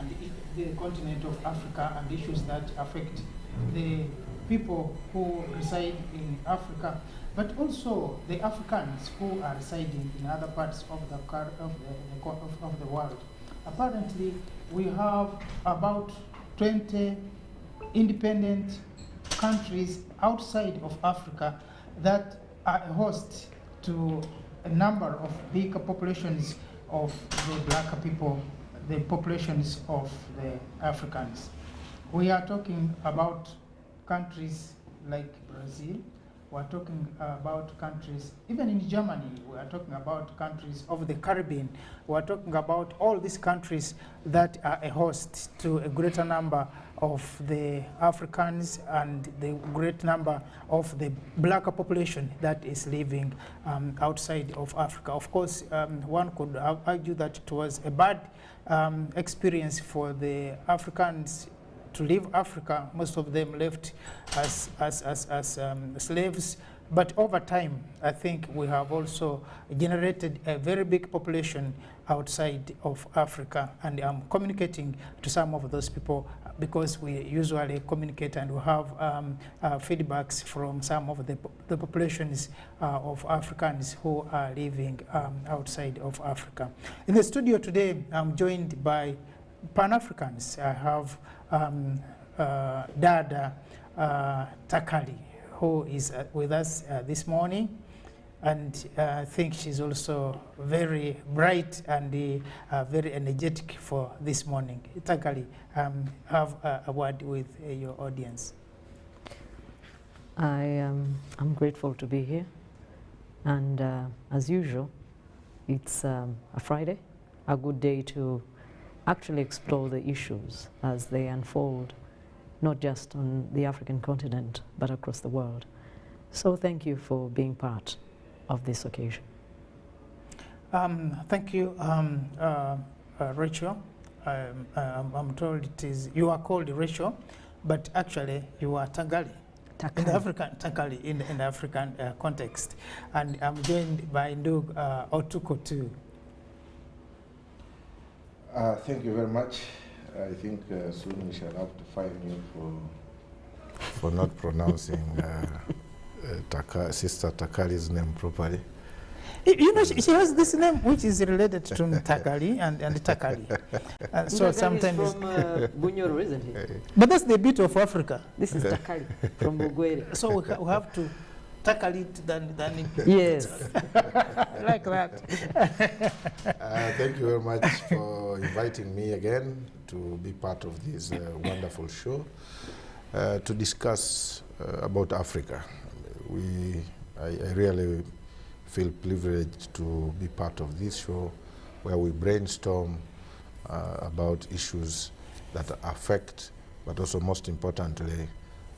and the continent of Africa and issues that affect the people who reside in Africa, but also the Africans who are residing in other parts of the world. Apparently, we have about 20 independent countries outside of Africa that are a host to a number of big populations of the black people, the populations of the Africans. We are talking about countries like Brazil. We're talking about countries, even in Germany, we are talking about countries of the Caribbean. We're talking about all these countries that are a host to a greater number of the Africans and the great number of the black population that is living outside of Africa. Of course, one could argue that it was a bad experience for the Africans to leave Africa. Most of them left as slaves. But over time, I think we have also generated a very big population outside of Africa. And I'm communicating to some of those people because we usually communicate and we have feedbacks from some of the populations of Africans who are living outside of Africa. In the studio today, I'm joined by Pan-Africans. I have Dada Takali, who is with us this morning, and I think she's also very bright and very energetic for this morning. Takali, have a word with your audience. I'm grateful to be here, and as usual, it's a Friday, a good day to actually explore the issues as they unfold, not just on the African continent, but across the world. So thank you for being part of this occasion. Thank you, Rachel. I'm told it is, you are called Rachel, but actually you are Tagali. In the African Takali, in the African context. And I'm joined by Ndug Otuko too. Thank you very much. I think soon we shall have to fine you for not pronouncing Sister Takali's name properly. You know, she has this name which is related to Takali and Takali. So sometimes is from Bunyoro, isn't it? But that's the bit of Africa. This is Takali from Bugwere. So we have to tackle it than yes. Like that. Thank you very much for inviting me again to be part of this wonderful show to discuss about Africa. I really feel privileged to be part of this show where we brainstorm about issues that affect, but also most importantly,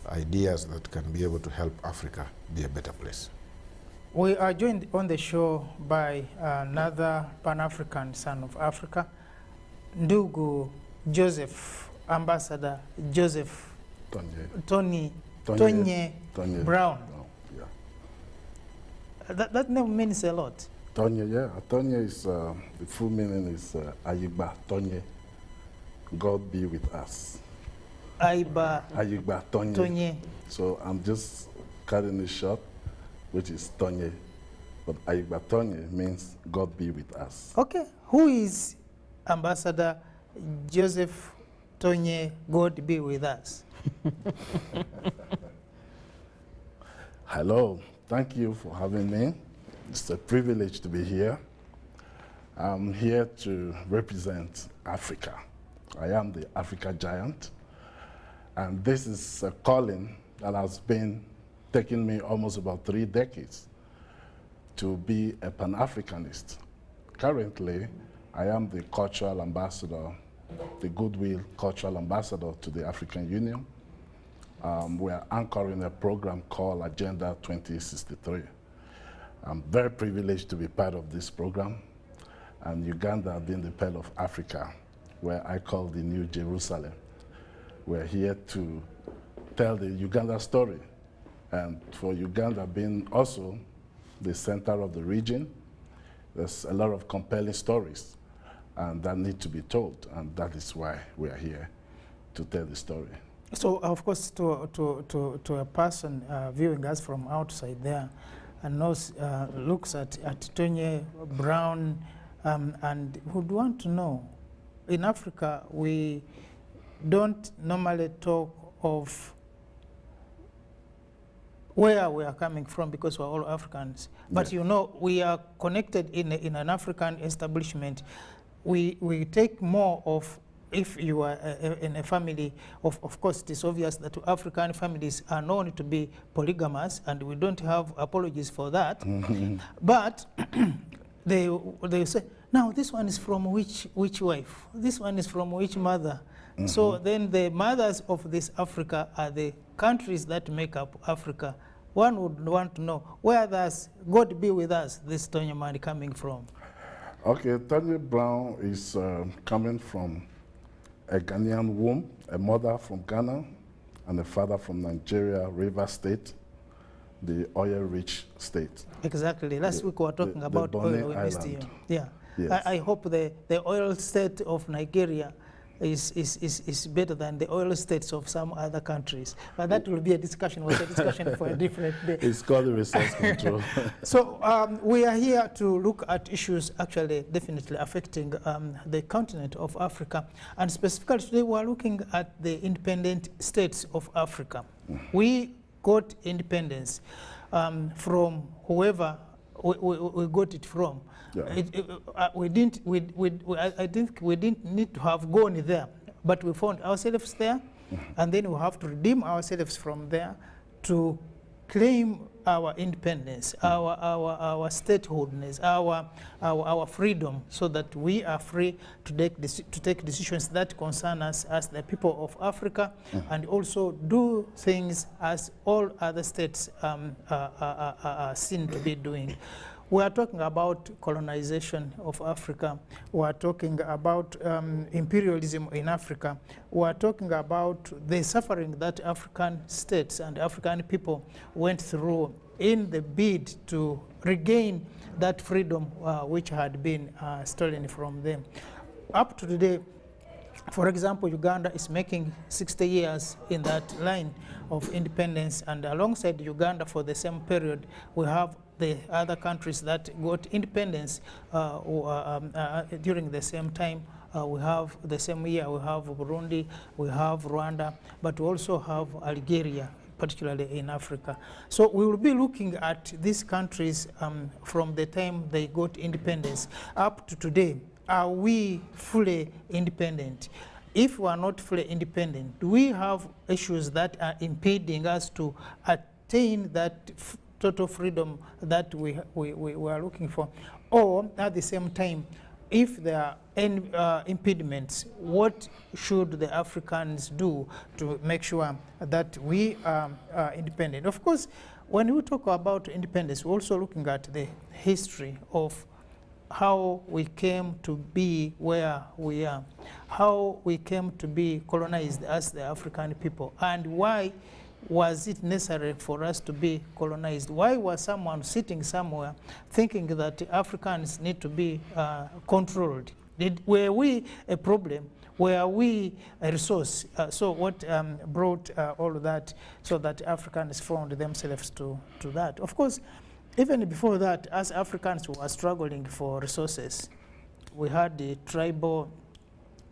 ideas that can be able to help Africa be a better place. We are joined on the show by another Pan-African son of Africa, Ndugu Joseph, Ambassador Joseph Tonye Brown. Yeah. That name means a lot. Tonye, yeah. Tonye is, the full meaning is Ayigba Tonye. God be with us. Ayigba Tonye. So I'm just cutting it short, which is Tonye. But Ayigba Tonye means God be with us. Okay. Who is Ambassador Joseph Tonye, God be with us? Hello. Thank you for having me. It's a privilege to be here. I'm here to represent Africa. I am the Africa giant. And this is a calling that has been taking me almost about 3 decades to be a Pan-Africanist. Currently, I am the cultural ambassador, the Goodwill Cultural Ambassador to the African Union. We are anchoring a program called Agenda 2063. I'm very privileged to be part of this program, and Uganda being the Pearl of Africa, where I call the New Jerusalem. We're here to tell the Uganda story, and for Uganda being also the center of the region, there's a lot of compelling stories. and that need to be told, and that is why we are here to tell the story. So, of course, to a person viewing us from outside there and knows, looks at Tony Brown and would want to know, in Africa, we don't normally talk of where we are coming from because we're all Africans. But you know, we are connected in an African establishment. We take more of, if you are in a family, of course it is obvious that African families are known to be polygamous, and we don't have apologies for that. But they say, now this one is from which wife? This one is from which mother? So then the mothers of this Africa are the countries that make up Africa. One would want to know, where does God be with us, this Tony man coming from? Okay, Tony Brown is coming from a Ghanaian womb, a mother from Ghana and a father from Nigeria, River State, the oil-rich state. Exactly. Last week we were talking about oil. We missed you. Yeah. Yes. I hope the oil state of Nigeria is better than the oil states of some other countries. But that will be a discussion, for a different day. It's called the resource control. So we are here to look at issues actually definitely affecting the continent of Africa. And specifically today we are looking at the independent states of Africa. We got independence from whoever we got it from. Yeah. I think we didn't need to have gone there, but we found ourselves there, and then we have to redeem ourselves from there to claim our independence, our statehoodness, our freedom, so that we are free to take decisions that concern us as the people of Africa, and also do things as all other states are seen to be doing. We are talking about colonization of Africa. We are talking about imperialism in Africa. We are talking about the suffering that African states and African people went through in the bid to regain that freedom which had been stolen from them. Up to today, for example, Uganda is making 60 years in that line of independence, and alongside Uganda for the same period, we have the other countries that got independence during the same time. We have the same year, we have Burundi, we have Rwanda, but we also have Algeria, particularly in Africa. So we will be looking at these countries from the time they got independence up to today. Are we fully independent? If we are not fully independent, do we have issues that are impeding us to attain that total freedom that we are looking for? Or at the same time, if there are any impediments, what should the Africans do to make sure that we are independent? Of course, when we talk about independence, we're also looking at the history of how we came to be where we are, how we came to be colonized as the African people, and why was it necessary for us to be colonized? Why was someone sitting somewhere thinking that Africans need to be controlled? Were we a problem? Were we a resource? So what brought all of that so that Africans found themselves to that? Of course, even before that, as Africans were struggling for resources, we had the tribal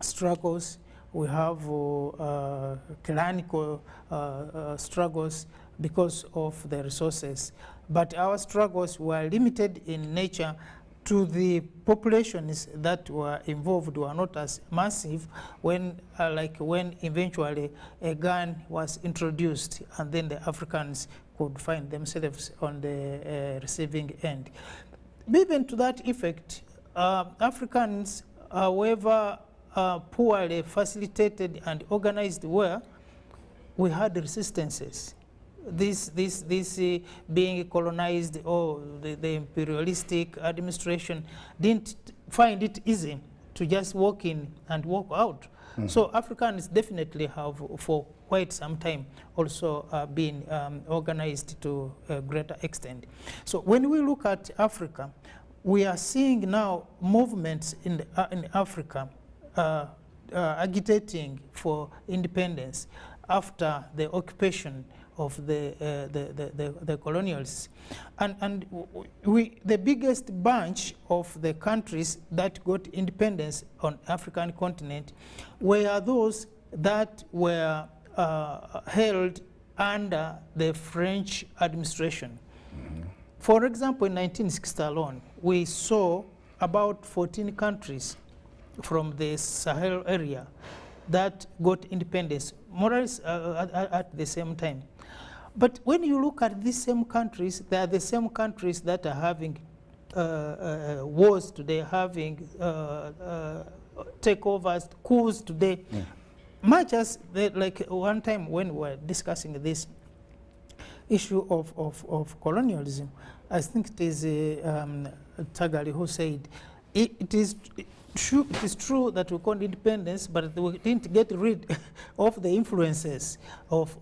struggles, we have tyrannical struggles because of the resources. But our struggles were limited in nature to the populations that were involved were not as massive when, like when eventually a gun was introduced, and then the Africans could find themselves on the receiving end. Even to that effect, Africans, however poorly facilitated and organized were, we had resistances. This being colonized, or the imperialistic administration didn't find it easy to just walk in and walk out. So Africans definitely have, for quite some time, also been organized to a greater extent. So when we look at Africa, we are seeing now movements in Africa agitating for independence after the occupation of the colonials. And the biggest bunch of the countries that got independence on African continent were those that were held under the French administration. For example, in 1960 alone, we saw about 14 countries from the Sahel area that got independence, more or less at the same time. But when you look at these same countries, they are the same countries that are having wars today, having takeovers, coups today. Much as, like one time when we were discussing this issue of colonialism, I think it is Tagali who said, it is true that we called independence, but we didn't get rid of the influences of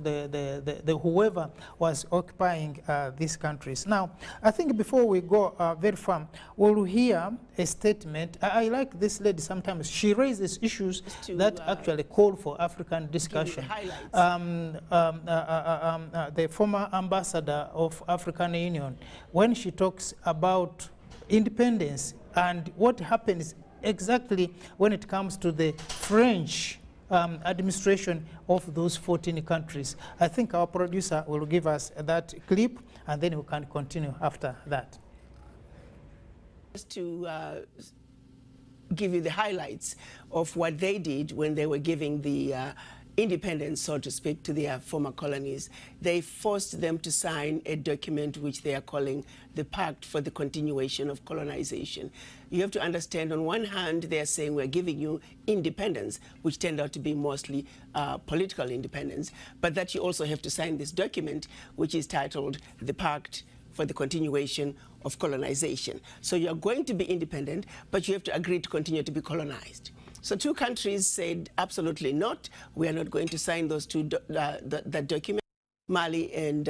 the whoever was occupying these countries. Now, I think before we go very far, we'll hear a statement. I like this lady sometimes. She raises issues that actually call for African discussion. The former ambassador of African Union, when she talks about independence and what happens exactly when it comes to the French administration of those 14 countries. I think our producer will give us that clip, and then we can continue after that. Just to give you the highlights of what they did when they were giving the independence, so to speak, to their former colonies. They forced them to sign a document which they are calling the Pact for the Continuation of Colonization. You have to understand, on one hand, they are saying we're giving you independence, which turned out to be mostly political independence, but that you also have to sign this document, which is titled the Pact for the Continuation of Colonization. So you're going to be independent, but you have to agree to continue to be colonized. So two countries said absolutely not. We are not going to sign those that document, Mali and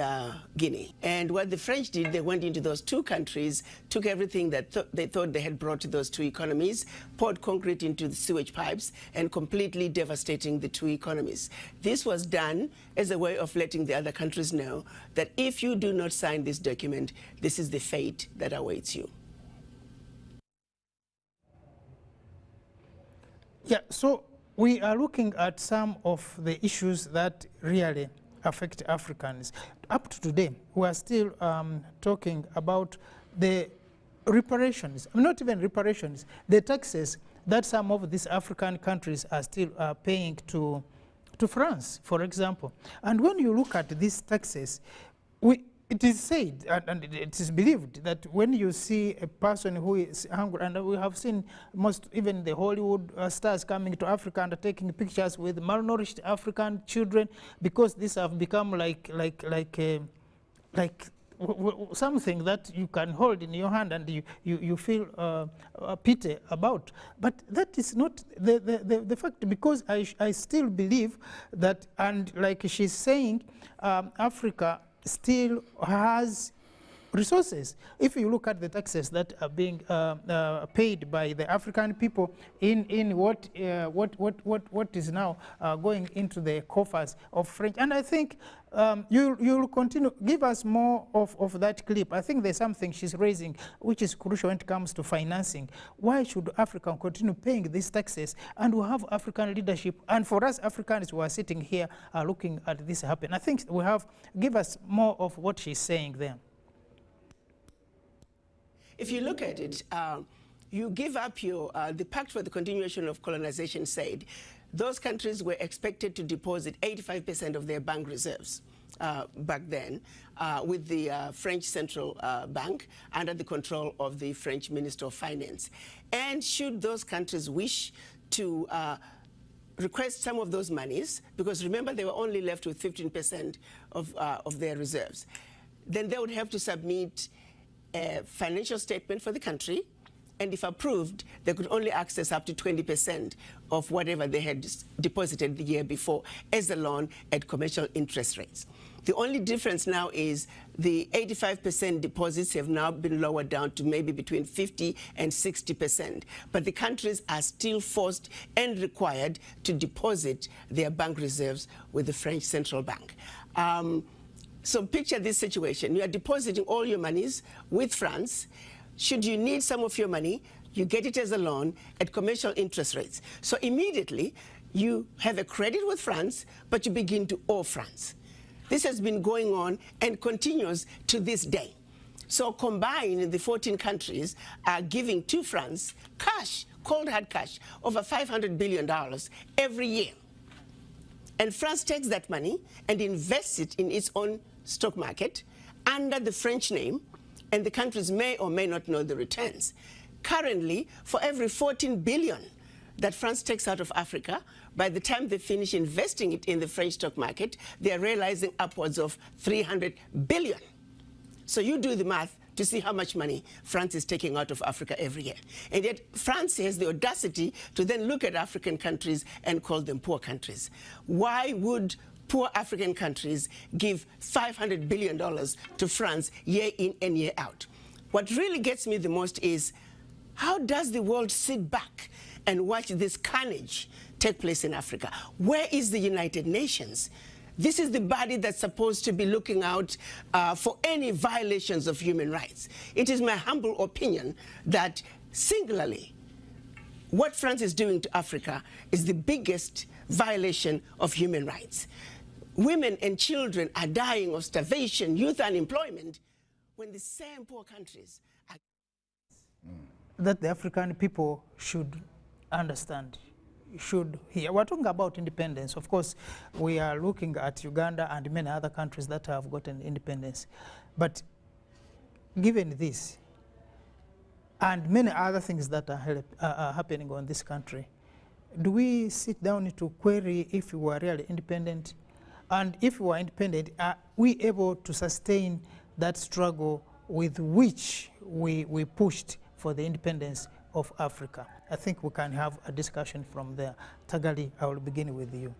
Guinea. And what the French did, they went into those two countries, took everything that they thought they had brought to those two economies, poured concrete into the sewage pipes, and completely devastating the two economies. This was done as a way of letting the other countries know that if you do not sign this document, this is the fate that awaits you. Yeah, so we are looking at some of the issues that really affect Africans. Up to today, we are still talking about the reparations, not even reparations, the taxes that some of these African countries are still paying to France, for example. And when you look at these taxes, it is said, and it is believed, that when you see a person who is hungry, and we have seen even the Hollywood stars coming to Africa and taking pictures with malnourished African children, because these have become like something that you can hold in your hand and you feel pity about. But that is not the fact, because I still believe that, and like she's saying, Africa still has resources. If you look at the taxes that are being paid by the African people in what is now going into the coffers of French, and I think you'll continue. Give us more of that clip. I think there's something she's raising which is crucial when it comes to financing. Why should Africa continue paying these taxes? And we have African leadership, and for us Africans who are sitting here are looking at this happen. I think we have, give us more of what she's saying there. If you look at it, you give up your, the Pact for the Continuation of Colonization said those countries were expected to deposit 85% of their bank reserves back then with the French Central Bank under the control of the French Minister of Finance. And should those countries wish to request some of those monies, because remember they were only left with 15% of their reserves, then they would have to submit a financial statement for the country, And if approved, they could only access up to 20% of whatever they had deposited the year before as a loan at commercial interest rates. The only difference now is the 85% deposits have now been lowered down to maybe between 50 and 60%. But the countries are still forced and required to deposit their bank reserves with the French Central Bank. So picture this situation. You are depositing all your monies with France. Should you need some of your money, you get it as a loan at commercial interest rates. So immediately, you have a credit with France, but you begin to owe France. This has been going on and continues to this day. So combined, the 14 countries are giving to France cash, cold hard cash, over $500 billion every year. And France takes that money and invests it in its own stock market under the French name, and the countries may or may not know the returns. Currently, for every 14 billion that France takes out of Africa, by the time they finish investing it in the French stock market, they are realizing upwards of 300 billion. So you do the math to see how much money France is taking out of Africa every year. And yet France has the audacity to then look at African countries and call them poor countries. Why would poor African countries give $500 billion to France year in and year out? What really gets me the most is, how does the world sit back and watch this carnage take place in Africa? Where is the United Nations? This is the body that's supposed to be looking out for any violations of human rights. It is my humble opinion that singularly, what France is doing to Africa is the biggest violation of human rights. Women and children are dying of starvation, youth unemployment, when the same poor countries are... That the African people should understand, should hear. We're talking about independence. Of course, we are looking at Uganda and many other countries that have gotten independence. But given this, and many other things that are happening on this country, do we sit down to query if we are really independent? And if we are independent, are we able to sustain that struggle with which we pushed for the independence of Africa? I think we can have a discussion from there. Tagali, I will begin with you.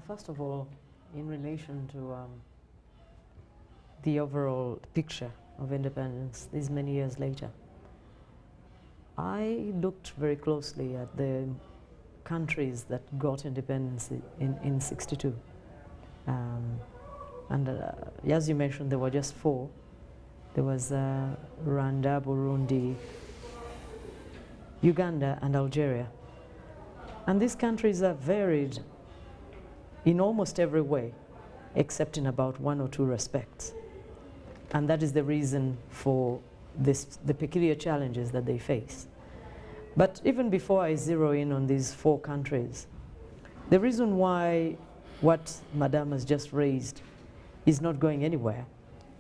First of all, in relation to the overall picture of independence these many years later, I looked very closely at the countries that got independence in '62. As you mentioned, there were just 4. There was Rwanda, Burundi, Uganda, and Algeria. And these countries are varied in almost every way, except in about 1 or 2 respects. And that is the reason for the peculiar challenges that they face. But even before I zero in on these 4 countries, the reason why what Madame has just raised is not going anywhere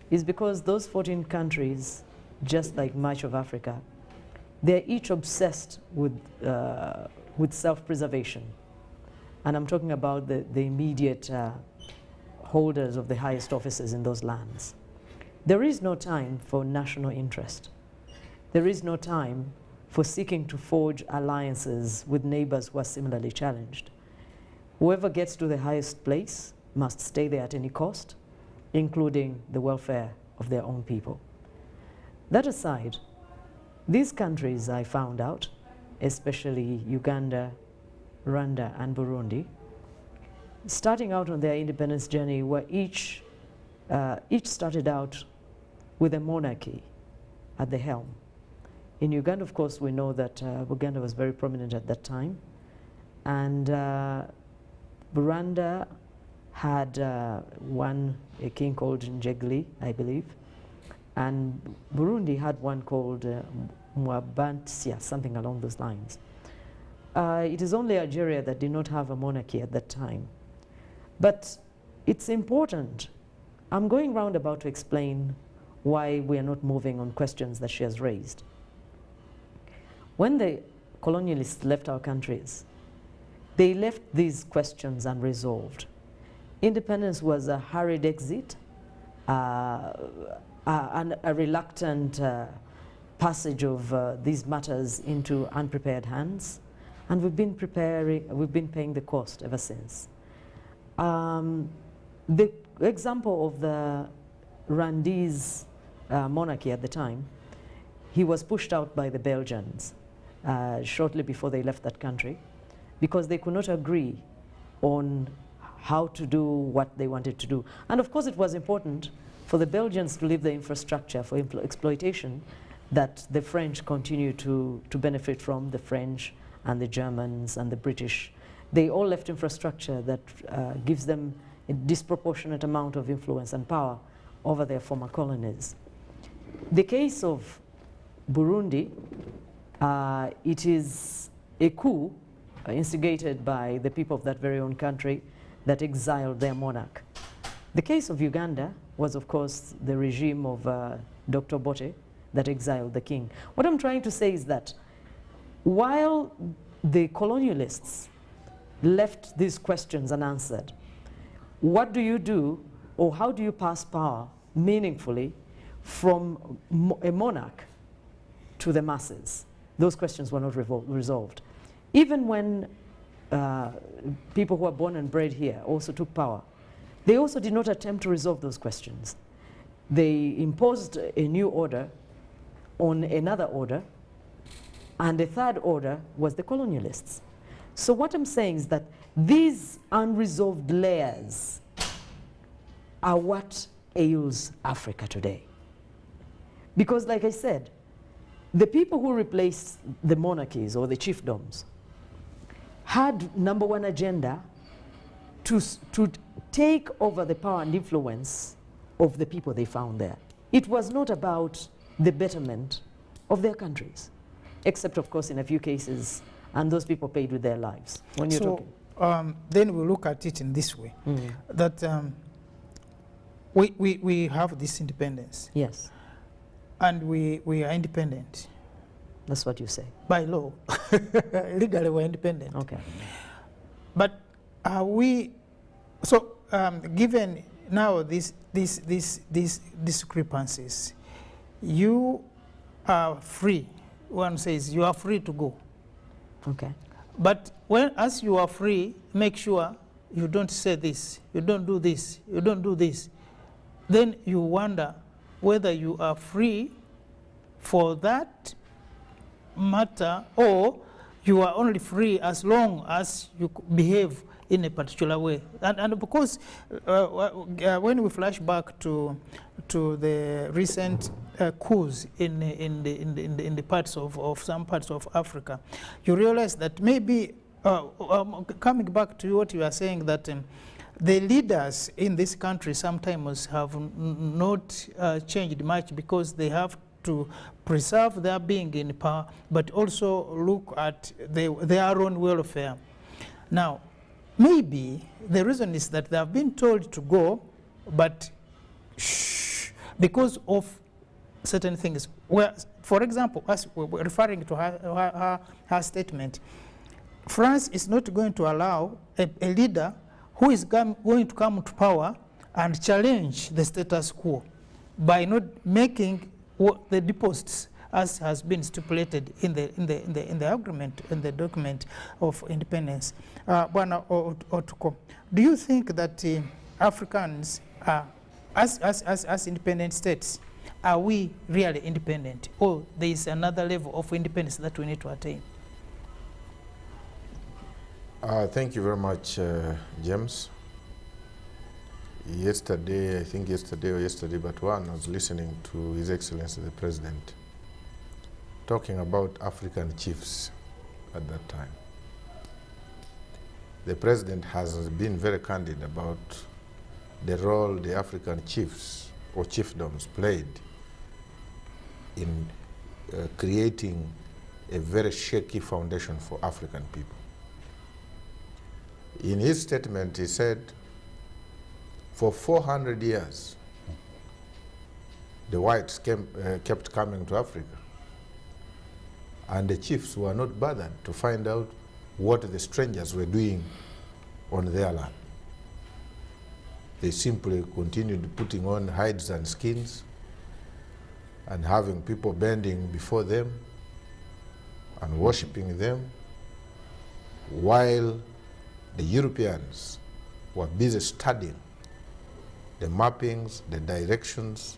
is because those 14 countries, just like much of Africa, they're each obsessed with self-preservation. And I'm talking about the immediate holders of the highest offices in those lands. There is no time for national interest. There is no time for seeking to forge alliances with neighbors who are similarly challenged. Whoever gets to the highest place must stay there at any cost, including the welfare of their own people. That aside, these countries, I found out, especially Uganda, Rwanda, and Burundi, starting out on their independence journey, were each started out with a monarchy at the helm. In Uganda, of course, we know that Uganda was very prominent at that time, and Rwanda had a king called Njegli, I believe, and Burundi had one called Mwabantia, something along those lines. It is only Algeria that did not have a monarchy at that time. But it's important. I'm going roundabout to explain why we are not moving on questions that she has raised. When the colonialists left our countries, they left these questions unresolved. Independence was a hurried exit, a reluctant passage of these matters into unprepared hands, and we've been paying the cost ever since. The example of the Rwandese monarchy at the time, he was pushed out by the Belgians shortly before they left that country because they could not agree on how to do what they wanted to do. And of course it was important for the Belgians to leave the infrastructure for exploitation that the French continue to benefit from, the French and the Germans and the British. They all left infrastructure that gives them a disproportionate amount of influence and power over their former colonies. The case of Burundi, it is a coup instigated by the people of that very own country that exiled their monarch. The case of Uganda was, of course, the regime of Dr. Bote that exiled the king. What I'm trying to say is that while the colonialists left these questions unanswered, what do you do, or how do you pass power meaningfully from a monarch to the masses? Those questions were not resolved. Even when people who are born and bred here also took power, they also did not attempt to resolve those questions. They imposed a new order on another order, and the third order was the colonialists. So what I'm saying is that these unresolved layers are what ails Africa today. Because like I said, the people who replaced the monarchies or the chiefdoms had #1 agenda to take over the power and influence of the people they found there. It was not about the betterment of their countries, except of course in a few cases, and those people paid with their lives. When you're talking. Then we look at it in this way, that we have this independence. Yes. And we are independent. That's what you say. By law. Legally we're independent. Okay. But are we, so given now these discrepancies, you are free. One says you are free to go. Okay. But as you are free, make sure you don't say this, you don't do this, you don't do this. Then you wonder whether you are free for that matter, or you are only free as long as you behave in a particular way. And because when we flash back to the recent coups in the parts of some parts of Africa, you realize that maybe coming back to what you are saying, that the leaders in this country sometimes have not changed much because they have to preserve their being in power, but also look at their own welfare. Now, maybe the reason is that they have been told to go, but because of certain things. Where, for example, as we're referring to her statement, France is not going to allow a leader who is going to come to power and challenge the status quo by not making the deposits as has been stipulated in the agreement, in the document of independence. Bwana Otuko, do you think that Africans are, as independent states, are we really independent, or there is another level of independence that we need to attain? Thank you very much, James. Yesterday, I think yesterday or yesterday but one, I was listening to His Excellency the President talking about African chiefs at that time. The President has been very candid about the role the African chiefs or chiefdoms played in creating a very shaky foundation for African people. In his statement, he said, for 400 years, the whites kept coming to Africa, and the chiefs were not bothered to find out what the strangers were doing on their land. They simply continued putting on hides and skins and having people bending before them and worshipping them, while the Europeans were busy studying the mappings, the directions,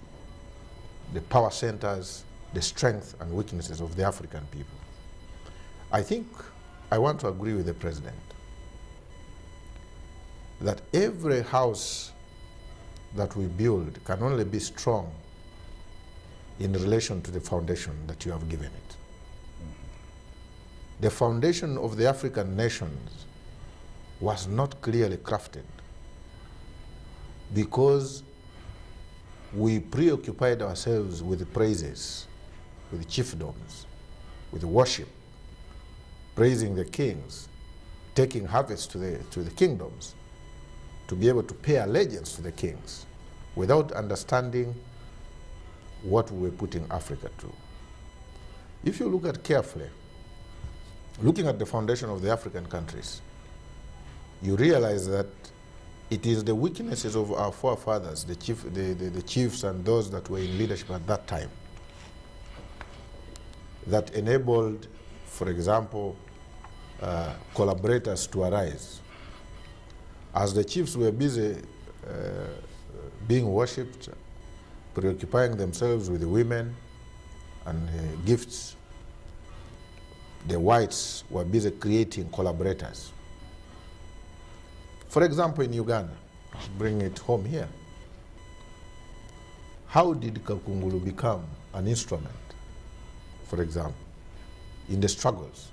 the power centers, the strengths and weaknesses of the African people. I think I want to agree with the president that every house that we build can only be strong in relation to the foundation that you have given it. The foundation of the African nations was not clearly crafted because we preoccupied ourselves with praises, with chiefdoms, with worship, praising the kings, taking harvest to the kingdoms, to be able to pay allegiance to the kings, without understanding what we were putting Africa to. If you look at carefully, looking at the foundation of the African countries, you realize that it is the weaknesses of our forefathers, the chiefs and those that were in leadership at that time, that enabled, for example, collaborators to arise. As the chiefs were busy being worshipped, preoccupying themselves with the women and gifts, the whites were busy creating collaborators. For example, in Uganda, bring it home here. How did Kakungulu become an instrument, for example, in the struggles?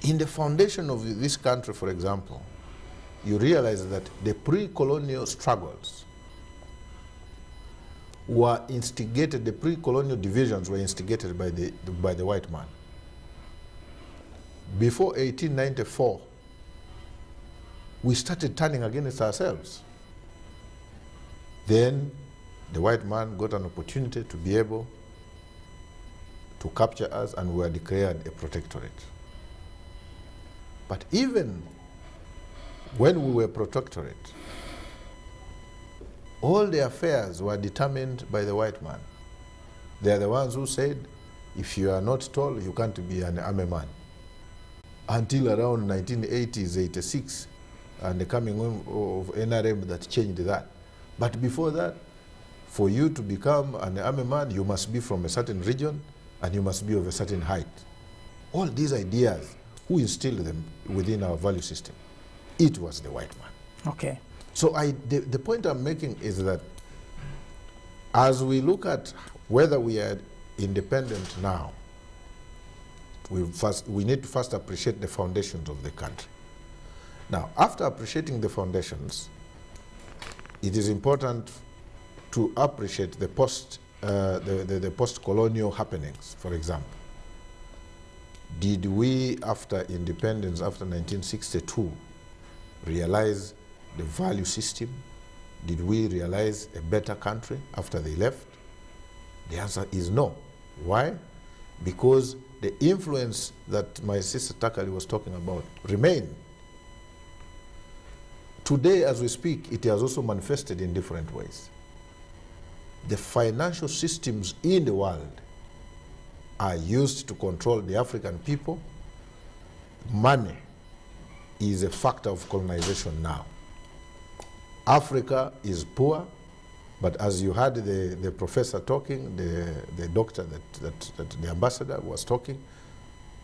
In the foundation of this country, for example, you realize that the pre-colonial struggles were instigated, the pre-colonial divisions were instigated by the white man. Before 1894, we started turning against ourselves. Then the white man got an opportunity to be able to capture us, and we were declared a protectorate. But even when we were protectorate, all the affairs were determined by the white man. They are the ones who said, if you are not tall, you can't be an army man. Until around 1980s, 86, and the coming of NRM that changed that. But before that, for you to become an army man, you must be from a certain region and you must be of a certain height. All these ideas, who instilled them within our value system? It was the white man. Okay. So the point I'm making is that as we look at whether we are independent now, we need to first appreciate the foundations of the country. Now, after appreciating the foundations, it is important to appreciate the post-colonial happenings, for example. Did we, after independence, after 1962, realize the value system? Did we realize a better country after they left? The answer is no. Why? Because the influence that my sister Takali was talking about remained. Today, as we speak, it has also manifested in different ways. The financial systems in the world are used to control the African people. Money is a factor of colonization now. Africa is poor, but as you heard the professor talking, the doctor, that the ambassador was talking,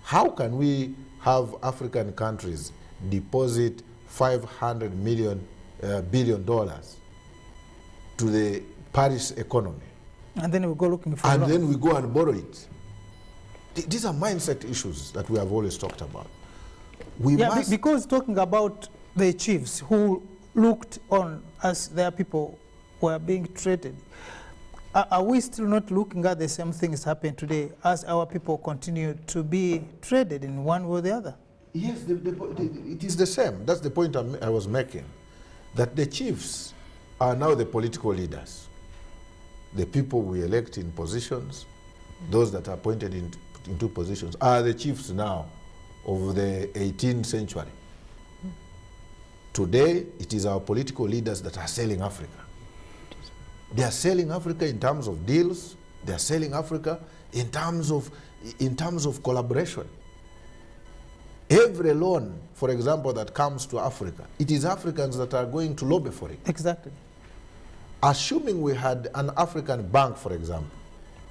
how can we have African countries deposit $500 billion to the Paris economy? And then we go looking for and then we go and borrow it. These are mindset issues that we have always talked about. Because talking about the chiefs who looked on as their people were being treated, are we still not looking at the same things happen today as our people continue to be traded in one way or the other? Yes, it is the same. That's the point I was making, that the chiefs are now the political leaders. The people we elect in positions, those that are appointed into positions, are the chiefs now of the 18th century. Today, it is our political leaders that are selling Africa. They are selling Africa in terms of deals. They are selling Africa in terms of collaboration. Every loan, for example, that comes to Africa, it is Africans that are going to lobby for it. Exactly. Assuming we had an African bank, for example,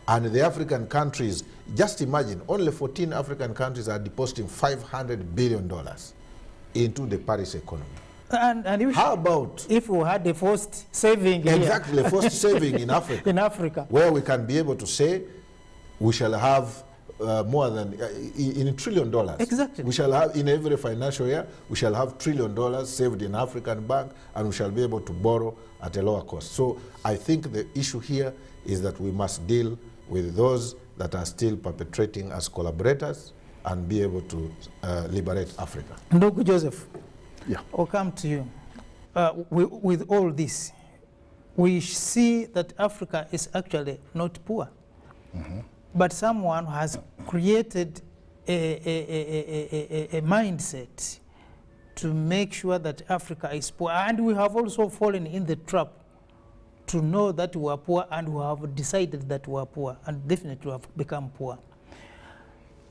and the African countries, just imagine, only 14 African countries are depositing $500 billion into the Paris economy. And how about if we had the forced saving exactly here? Forced saving in Africa, in Africa, where we can be able to say we shall have more than in $1 trillion. Exactly. We shall have in every financial year, we shall have $1 trillion saved in African bank, and we shall be able to borrow at a lower cost. So I think the issue here is that we must deal with those that are still perpetrating as collaborators and be able to liberate Africa. Ndugu Joseph, yeah, I'll come to you. With all this, we see that Africa is actually not poor, but someone has created a mindset to make sure that Africa is poor. And we have also fallen in the trap to know that we are poor, and we have decided that we are poor, and definitely have become poor.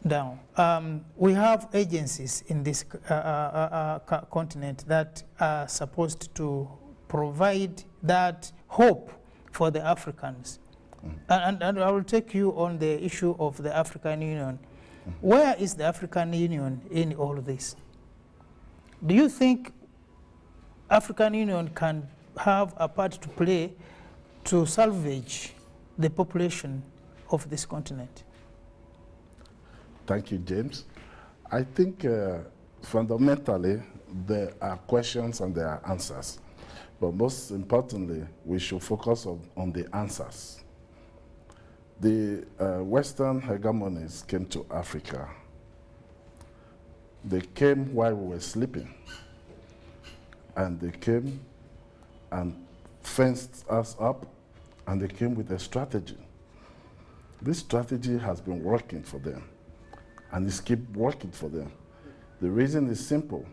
Now, we have agencies in this continent that are supposed to provide that hope for the Africans. And I will take you on the issue of the African Union. Where is the African Union in all this? Do you think African Union can have a part to play to salvage the population of this continent? Thank you, James. I think fundamentally there are questions and there are answers. But most importantly, we should focus on the answers. The Western hegemonies came to Africa. They came while we were sleeping. And they came and fenced us up, and they came with a strategy. This strategy has been working for them, and it's keep working for them. The reason is simple.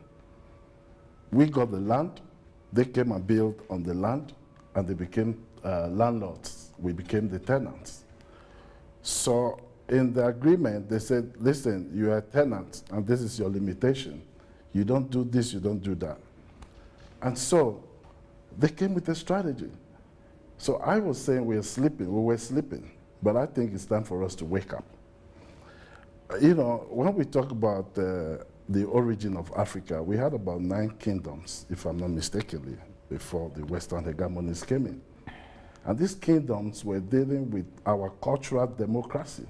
We got the land, they came and built on the land, and they became landlords. We became the tenants. So in the agreement, they said, listen, you are a tenant, and this is your limitation. You don't do this, you don't do that. And so they came with a strategy. So I was saying we were sleeping, but I think it's time for us to wake up. You know, when we talk about the origin of Africa, we had about 9 kingdoms, if I'm not mistaken, before the Western hegemonies came in. And these kingdoms were dealing with our cultural democracy.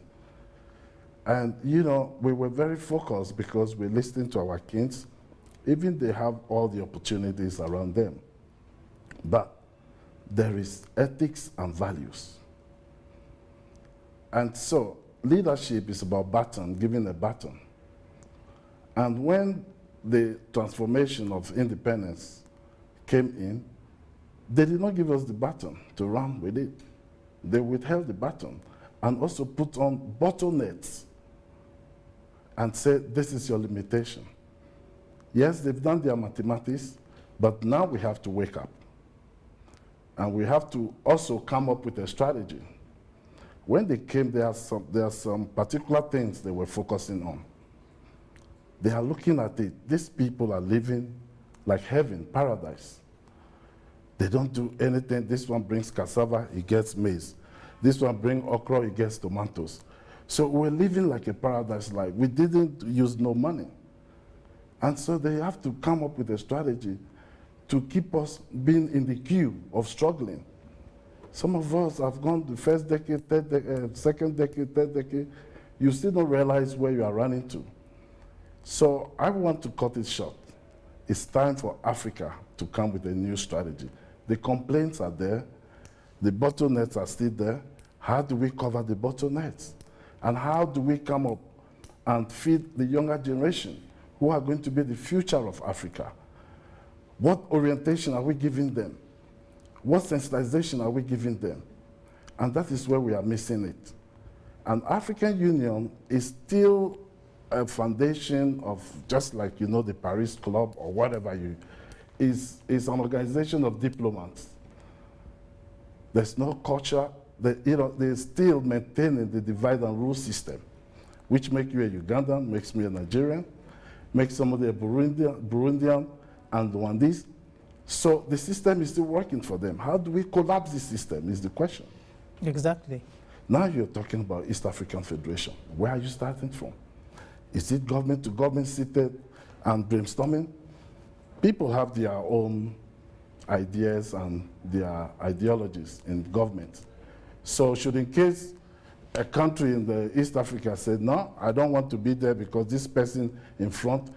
And, you know, we were very focused because we listened to our kings, even they have all the opportunities around them. But there is ethics and values. And so leadership is about baton, giving a baton. And when the transformation of independence came in, they did not give us the baton to run with it. They withheld the baton and also put on bottlenecks and said, this is your limitation. Yes, they've done their mathematics, but now we have to wake up. And we have to also come up with a strategy. When they came, there are some particular things they were focusing on. They are looking at it. These people are living like heaven, paradise. They don't do anything. This one brings cassava, he gets maize. This one brings okra, he gets tomatoes. So we're living like a paradise life. We didn't use no money. And so they have to come up with a strategy to keep us being in the queue of struggling. Some of us have gone the first decade, second decade, third decade. You still don't realize where you are running to. So I want to cut it short. It's time for Africa to come with a new strategy. The complaints are there. The bottlenecks are still there. How do we cover the bottlenecks? And how do we come up and feed the younger generation who are going to be the future of Africa? What orientation are we giving them? What sensitization are we giving them? And that is where we are missing it. And African Union is still a foundation of, just like, you know, the Paris Club or whatever is an organization of diplomats. There's no culture. They're still maintaining the divide and rule system, which makes you a Ugandan, makes me a Nigerian, makes somebody a Burundian and Rwandese. So the system is still working for them. How do we collapse the system is the question. Exactly. Now you're talking about East African Federation. Where are you starting from? Is it government to government seated and brainstorming? People have their own ideas and their ideologies in government. So should in case a country in the East Africa said, no, I don't want to be there because this person in front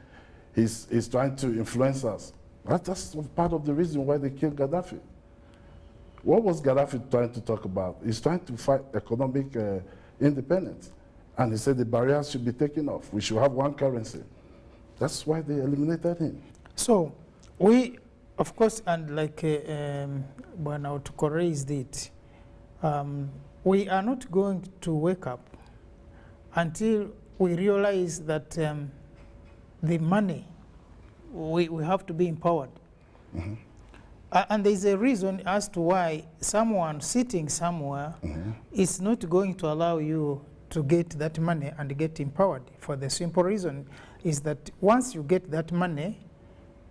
is trying to influence us. That's part of the reason why they killed Gaddafi. What was Gaddafi trying to talk about? He's trying to fight economic independence. And he said the barriers should be taken off. We should have one currency. That's why they eliminated him. So we, of course, and like when Otoko raised it, we are not going to wake up until we realize that the money, we have to be empowered. Mm-hmm. And there's a reason as to why someone sitting somewhere Mm-hmm. is not going to allow you to get that money and get empowered. For the simple reason is that once you get that money,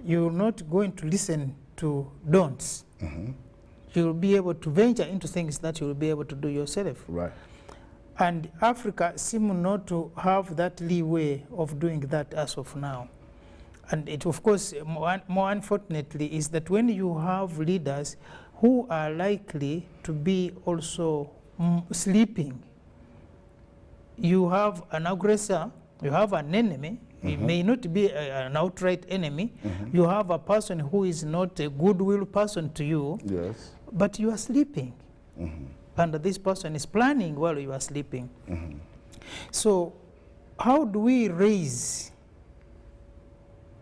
you're not going to listen to don'ts. Mm-hmm. You'll be able to venture into things that you'll be able to do yourself. Right. And Africa seems not to have that leeway of doing that as of now. And it, of course, more unfortunately, is that when you have leaders who are likely to be also sleeping, you have an aggressor, you have an enemy. Mm-hmm. It may not be an outright enemy. Mm-hmm. You have a person who is not a goodwill person to you, Yes. but you are sleeping. Mm-hmm. And this person is planning while you are sleeping. Mm-hmm. So how do we raise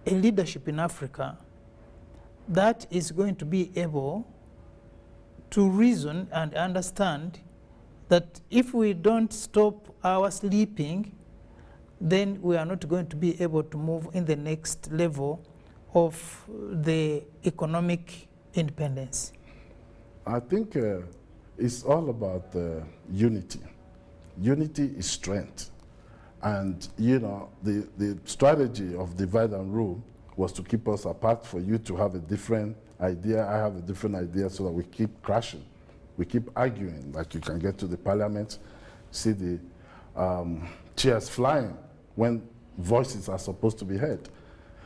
a leadership in Africa that is going to be able to reason and understand that if we don't stop our sleeping, then we are not going to be able to move in the next level of the economic independence? I think it's all about unity. Unity is strength. And, the strategy of divide and rule was to keep us apart, for you to have a different idea, I have a different idea, so that we keep crashing. We keep arguing. Like, you can get to the parliament, see the chairs flying when voices are supposed to be heard.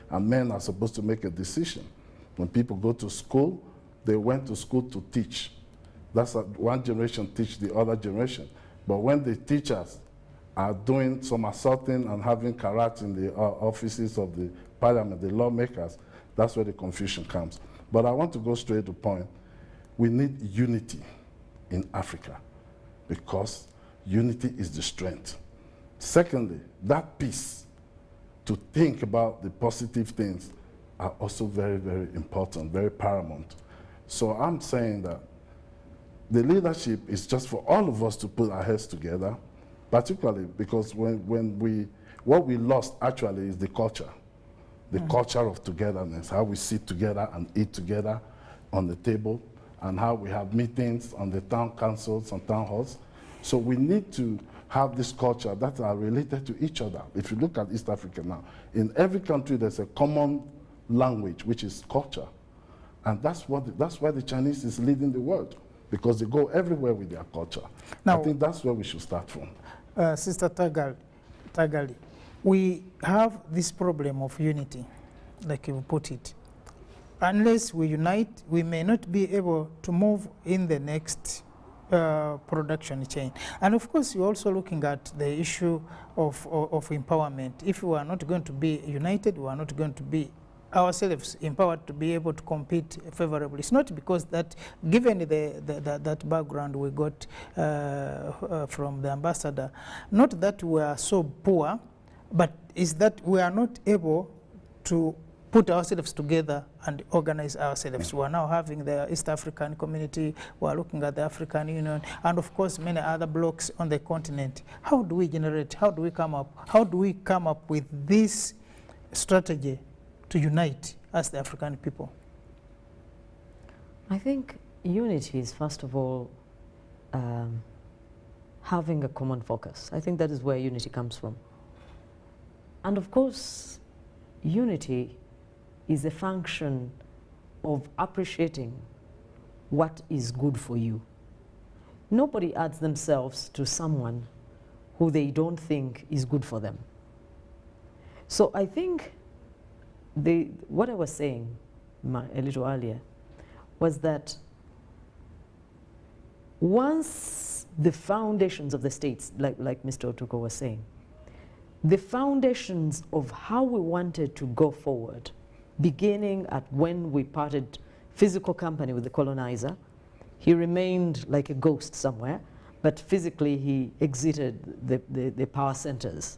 And men are supposed to make a decision. When people go to school, they went to school to teach. That's one generation teach the other generation. But when the teachers are doing some assaulting and having karate in the offices of the parliament, the lawmakers, that's where the confusion comes. But I want to go straight to the point. We need unity in Africa because unity is the strength. Secondly, that peace, to think about the positive things, are also very, very important, very paramount. So I'm saying that the leadership is just for all of us to put our heads together, particularly because what we lost actually is the culture. The culture of togetherness, how we sit together and eat together on the table, and how we have meetings on the town councils and town halls. So we need to have this culture that are related to each other. If you look at East Africa now, in every country there's a common language, which is culture. And that's why the Chinese is leading the world, because they go everywhere with their culture. Now, I think that's where we should start from. Sister Tagali, we have this problem of unity, like you put it. Unless we unite, we may not be able to move in the next production chain. And of course, you're also looking at the issue of empowerment. If we are not going to be united, we are not going to be ourselves empowered to be able to compete favorably. It's not because that, given that background we got from the ambassador, not that we are so poor, but is that we are not able to put ourselves together and organize ourselves. We are now having the East African community, we are looking at the African Union, and of course many other blocks on the continent. How do we come up with this strategy to unite as the African people? I think unity is, first of all, having a common focus. I think that is where unity comes from. And of course, unity is a function of appreciating what is good for you. Nobody adds themselves to someone who they don't think is good for them. So I think what I was saying a little earlier was that once the foundations of the states, like Mr. Otuko was saying, the foundations of how we wanted to go forward, beginning at when we parted physical company with the colonizer, he remained like a ghost somewhere, but physically he exited the power centers.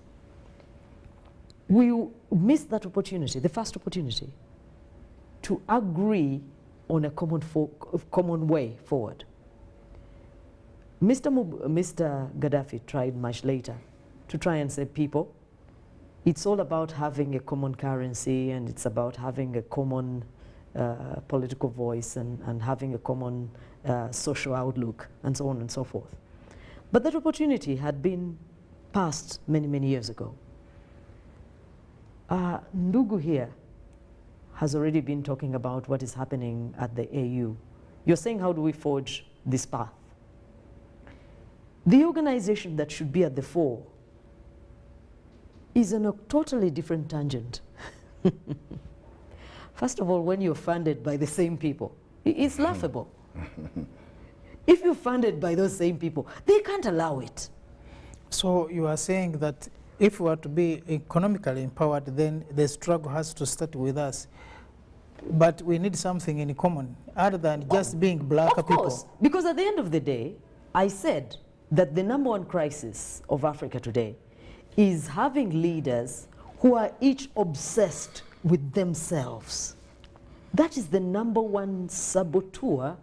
We missed that opportunity, the first opportunity, to agree on a common way forward. Mr. Gaddafi tried much later to try and say, people, it's all about having a common currency, and it's about having a common political voice, and having a common social outlook, and so on and so forth. But that opportunity had been passed many, many years ago. Ndugu here has already been talking about what is happening at the AU. You're saying, how do we forge this path? The organization that should be at the fore is on a totally different tangent. First of all, when you're funded by the same people, it's laughable. If you're funded by those same people, they can't allow it. So you are saying that if we are to be economically empowered, then the struggle has to start with us. But we need something in common, other than just being black people. Of course, because at the end of the day, I said that the number one crisis of Africa today is having leaders who are each obsessed with themselves. That is the number one saboteur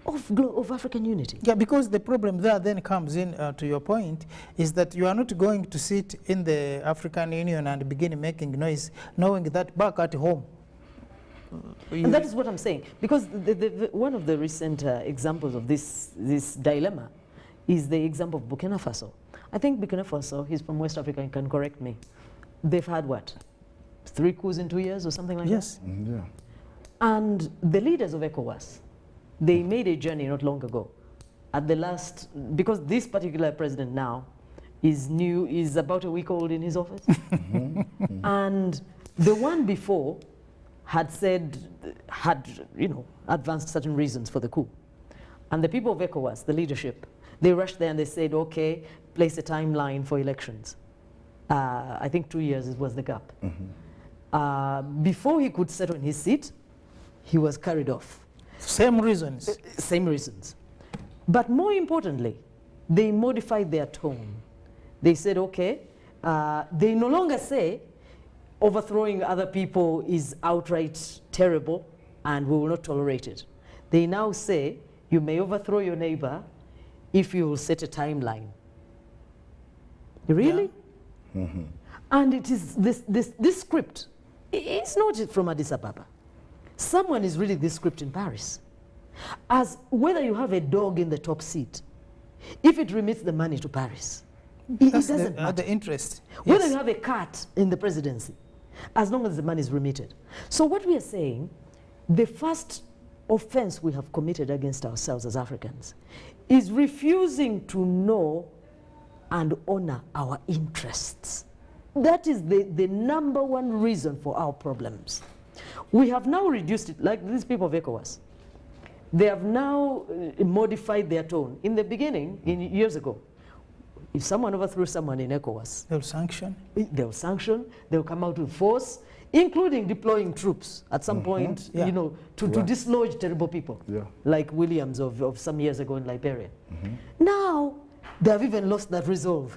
of African unity. Yeah, because the problem there then comes in, to your point, is that you are not going to sit in the African Union and begin making noise, knowing that back at home. And that is what I'm saying. Because one of the recent examples of this dilemma is the example of Burkina Faso. I think Burkina Faso, he's from West Africa, and can correct me. They've had what? 3 coups in 2 years or something like that? Yes. Yeah. And the leaders of ECOWAS, they made a journey not long ago. At the last, because this particular president now is new, is about a week old in his office. And the one before had advanced certain reasons for the coup. And the people of ECOWAS, the leadership, they rushed there and they said, okay, place a timeline for elections. I think 2 years was the gap. Before he could settle in his seat, he was carried off. Same reasons. Same reasons. But more importantly, they modified their tone. They said, okay, they no longer say overthrowing other people is outright terrible and we will not tolerate it. They now say you may overthrow your neighbor if you will set a timeline. Really? Yeah. And it is this script, it's not from Addis Ababa. Someone is reading this script in Paris. As whether you have a dog in the top seat, if it remits the money to Paris, it doesn't matter. The interest. Whether you have a cat in the presidency, as long as the money is remitted. So what we are saying, the first offense we have committed against ourselves as Africans is refusing to know and honor our interests. That is the number one reason for our problems. We have now reduced it, like these people of ECOWAS. They have now modified their tone. In the beginning, years ago, if someone overthrew someone in ECOWAS, they'll sanction. They'll sanction, they'll come out with force, including deploying troops at some point, Yeah. you know, to dislodge terrible people, like Williams of some years ago in Liberia. Now, they have even lost that resolve.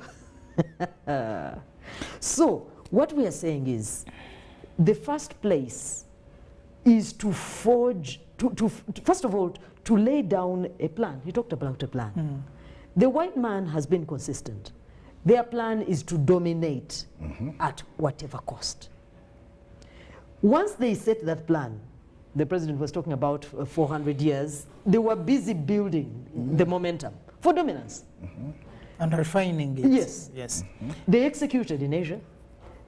So, what we are saying is, the first place is to forge, first of all, to lay down a plan. You talked about a plan. The white man has been consistent. Their plan is to dominate at whatever cost. Once they set that plan, the president was talking about 400 years, they were busy building the momentum for dominance. And refining it. Yes. Yes. They executed in Asia,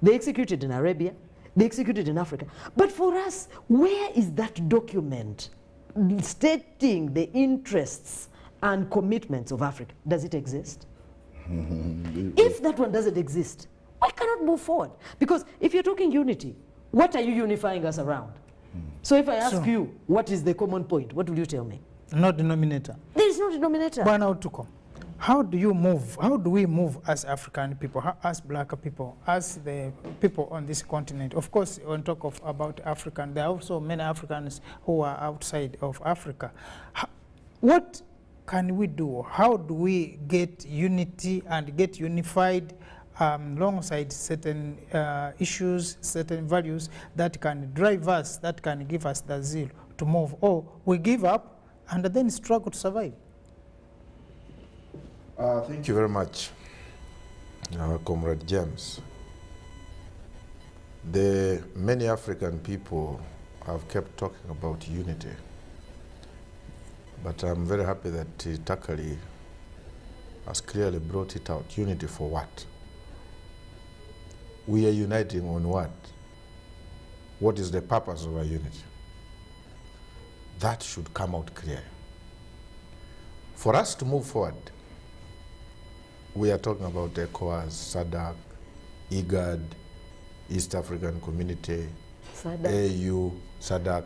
they executed in Arabia, they executed in Africa. But for us, where is that document stating the interests and commitments of Africa? Does it exist? If that one doesn't exist, we cannot move forward. Because if you're talking unity, what are you unifying us around? So if I ask you, what is the common point, what will you tell me? No denominator. There is no denominator. Bwana Utuko, how do you move? How do we move as African people, as black people, as the people on this continent? Of course, when talk about African, there are also many Africans who are outside of Africa. What can we do? How do we get unity and get unified alongside certain issues, certain values that can drive us, that can give us the zeal to move? Or we give up and then struggle to survive? Thank you very much, Comrade James. The many African people have kept talking about unity, but I'm very happy that Takali has clearly brought it out. Unity for what? We are uniting on what? What is the purpose of our unity? That should come out clear. For us to move forward, we are talking about ECOWAS, SADC, IGAD, East African Community, AU, SADC.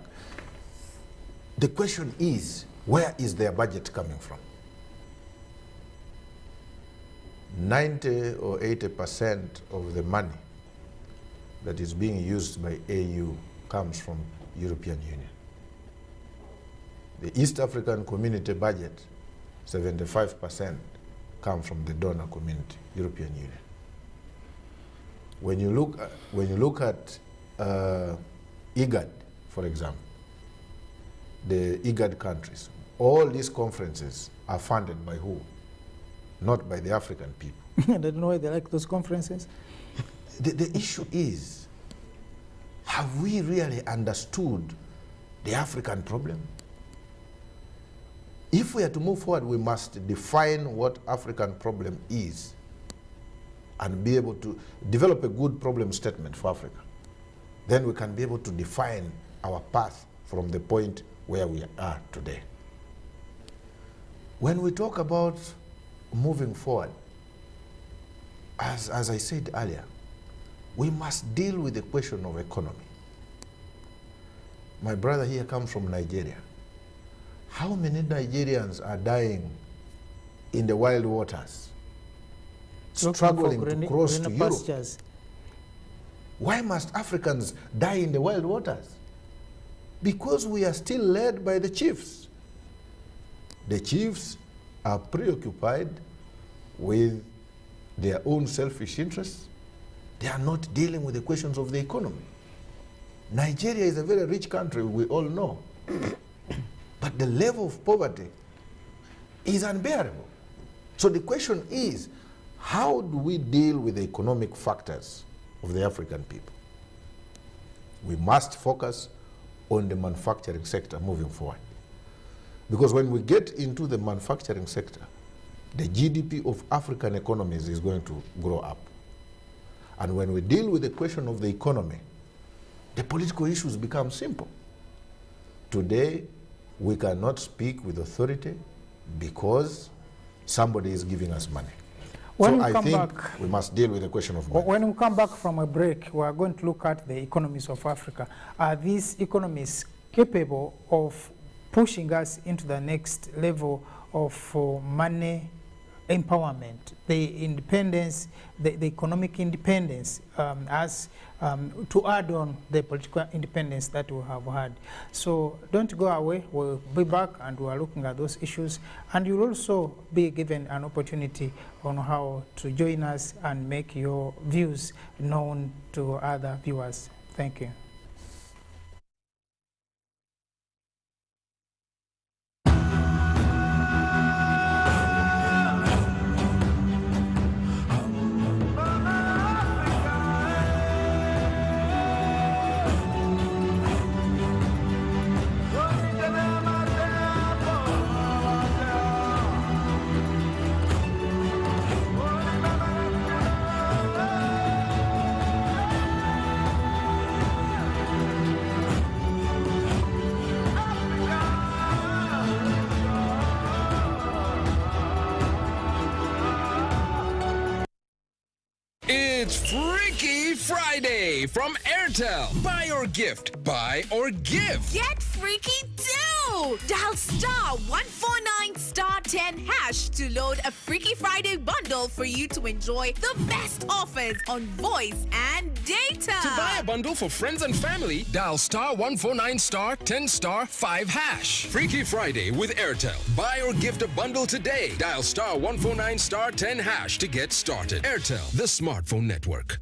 The question is, where is their budget coming from? 90 or 80% of the money that is being used by AU comes from European Union. The East African Community budget, 75% come from the donor community, European Union. When you look at IGAD, for example, the IGAD countries, all these conferences are funded by who? Not by the African people. I don't know why they like those conferences. The issue is, have we really understood the African problem? If we are to move forward, we must define what African problem is and be able to develop a good problem statement for Africa. Then we can be able to define our path from the point where we are today. When we talk about moving forward, as I said earlier, we must deal with the question of economy. My brother here comes from Nigeria. How many Nigerians are dying in the wild waters, struggling to cross to Europe? Pastures. Why must Africans die in the wild waters? Because we are still led by the chiefs. The chiefs are preoccupied with their own selfish interests. They are not dealing with the questions of the economy. Nigeria is a very rich country, we all know. But the level of poverty is unbearable. So the question is, how do we deal with the economic factors of the African people? We must focus on the manufacturing sector moving forward. Because when we get into the manufacturing sector, the GDP of African economies is going to grow up. And when we deal with the question of the economy, the political issues become simple. Today, we cannot speak with authority because somebody is giving us money. When so I think we must deal with the question of money. When we come back from a break, we are going to look at the economies of Africa. Are these economies capable of pushing us into the next level of money empowerment, the independence, the economic independence, to add on the political independence that we have had. So don't go away, we'll be back and we're looking at those issues, and you'll also be given an opportunity on how to join us and make your views known to other viewers. Thank you. Freaky Friday from Airtel. Buy or gift. Buy or give. Get freaky too! Dial star 149 star 10 hash to load a Freaky Friday bundle for you to enjoy the best offers on voice and data. To buy a bundle for friends and family, dial star 149 star 10 star 5 hash. Freaky Friday with Airtel. Buy or gift a bundle today. Dial star 149 star 10 hash to get started. Airtel, the smartphone network.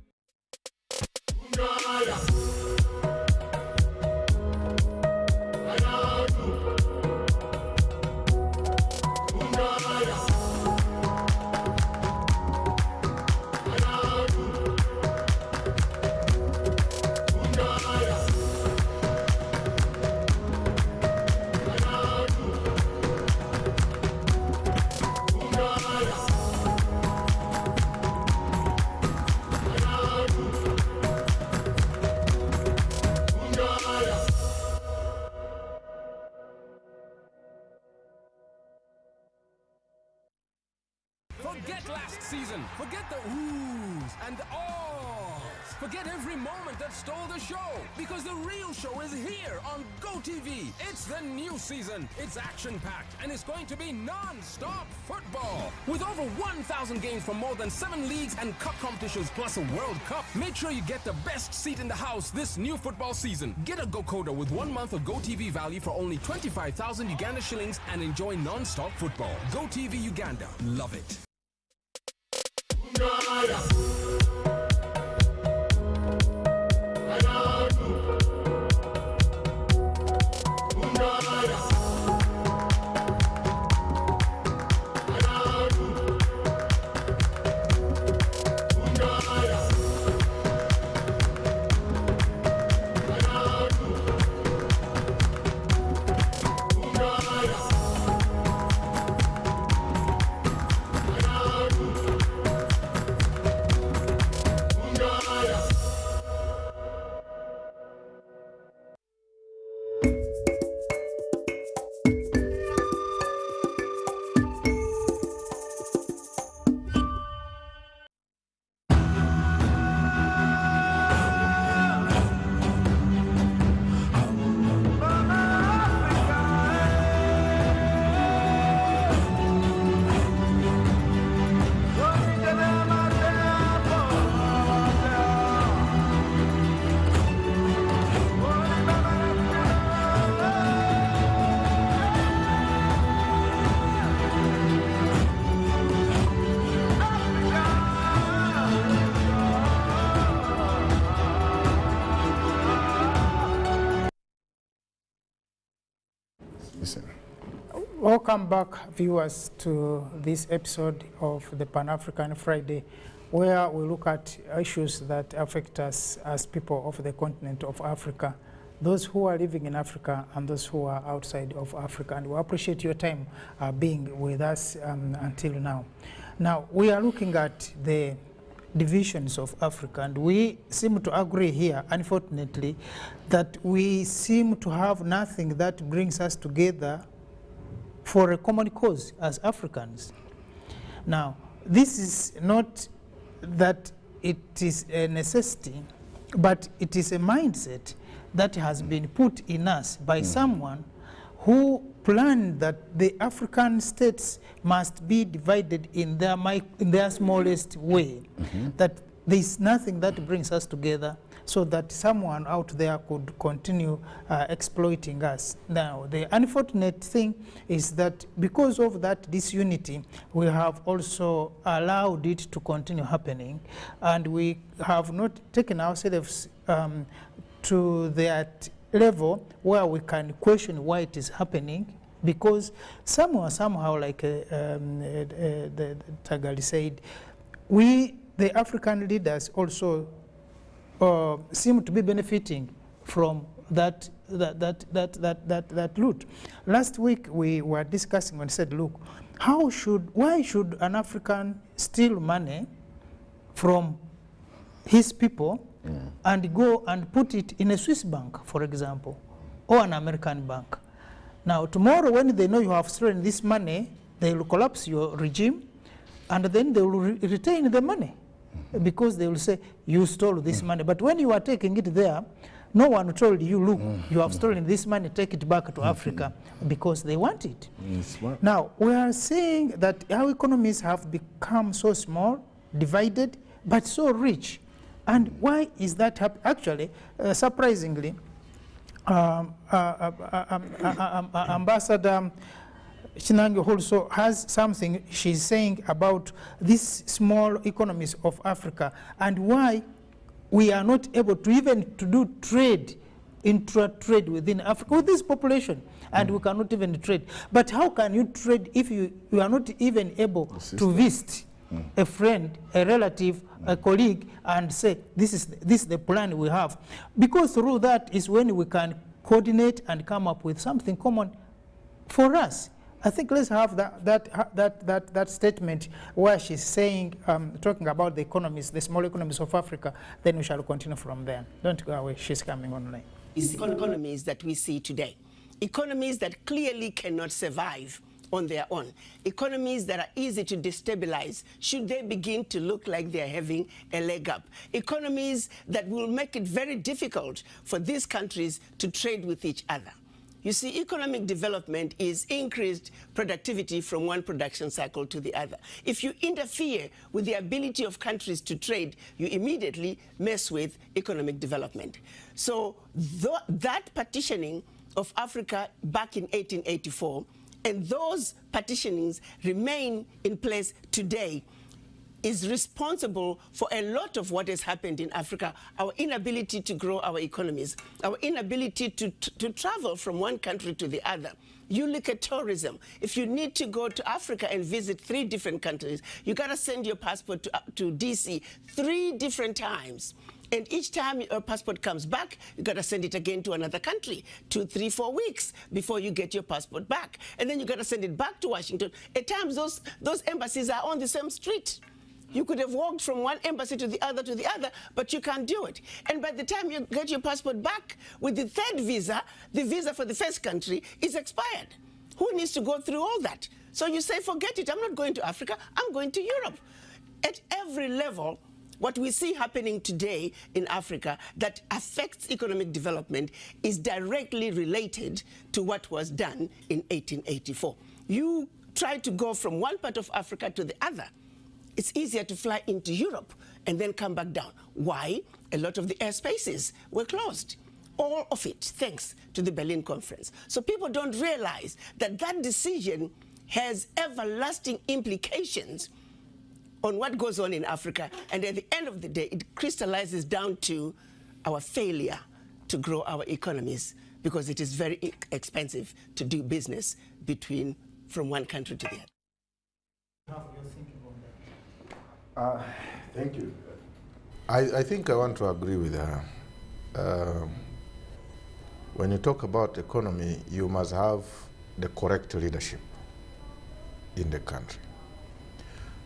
Forget last season. Forget the oohs and ahs. Forget every moment that stole the show. Because the real show is here on GoTV. It's the new season. It's action-packed and it's going to be non-stop football. With over 1,000 games from more than 7 leagues and cup competitions plus a World Cup. Make sure you get the best seat in the house this new football season. Get a GoCoder with 1 month of GoTV value for only 25,000 Uganda shillings and enjoy non-stop football. GoTV Uganda. Love it. Welcome back, viewers, to this episode of the Pan-African Friday, where we look at issues that affect us as people of the continent of Africa, those who are living in Africa and those who are outside of Africa. And we appreciate your time being with us until now. Now, we are looking at the divisions of Africa, and we seem to agree here, unfortunately, that we seem to have nothing that brings us together for a common cause as Africans. Now, this is not that it is a necessity, but it is a mindset that has been put in us by someone who planned that the African states must be divided in their smallest way, that there is nothing that brings us together, so that someone out there could continue exploiting us. Now, the unfortunate thing is that because of that disunity, we have also allowed it to continue happening, and we have not taken ourselves to that level where we can question why it is happening, because somehow, like the Tagali said, we, the African leaders, also seem to be benefiting from that loot. Last week we were discussing and said, look, why should an African steal money from his people and go and put it in a Swiss bank, for example, or an American bank? Now, tomorrow when they know you have stolen this money, they will collapse your regime, and then they will retain the money. because they will say, you stole this money. But when you are taking it there, no one told you, look, you have stolen this money, take it back to Africa, because they want it. Now, we are seeing that our economies have become so small, divided, but so rich. And why is that happening? Actually, surprisingly, Ambassador Chinange also has something she's saying about these small economies of Africa and why we are not able to even to do trade, intra-trade within Africa with this population, and we cannot even trade. But how can you trade if you are not even able to visit a friend, a relative, a colleague, and say, this is the plan we have? Because through that is when we can coordinate and come up with something common for us. I think let's have that statement where she's saying, talking about the economies, the small economies of Africa, then we shall continue from there. Don't go away, she's coming online. It's economies that we see today. Economies that clearly cannot survive on their own. Economies that are easy to destabilize should they begin to look like they're having a leg up. Economies that will make it very difficult for these countries to trade with each other. You see, economic development is increased productivity from one production cycle to the other. If you interfere with the ability of countries to trade, you immediately mess with economic development. So that partitioning of Africa back in 1884, and those partitionings remain in place today, is responsible for a lot of what has happened in Africa, our inability to grow our economies, our inability to travel from one country to the other. You look at tourism. If you need to go to Africa and visit 3 different countries, you got to send your passport to DC 3 different times. And each time your passport comes back, you got to send it again to another country, 2, 3, 4 weeks before you get your passport back. And then you got to send it back to Washington. At times, those embassies are on the same street. You could have walked from one embassy to the other, but you can't do it. And by the time you get your passport back with the 3rd visa, the visa for the first country is expired. Who needs to go through all that? So you say, forget it, I'm not going to Africa, I'm going to Europe. At every level, what we see happening today in Africa that affects economic development is directly related to what was done in 1884. You try to go from one part of Africa to the other. It's easier to fly into Europe and then come back down. Why? A lot of the airspaces were closed. All of it, thanks to the Berlin Conference. So people don't realize that that decision has everlasting implications on what goes on in Africa. And at the end of the day, it crystallizes down to our failure to grow our economies because it is very expensive to do business from one country to the other. Thank you. I think I want to agree with her. When you talk about economy, you must have the correct leadership in the country.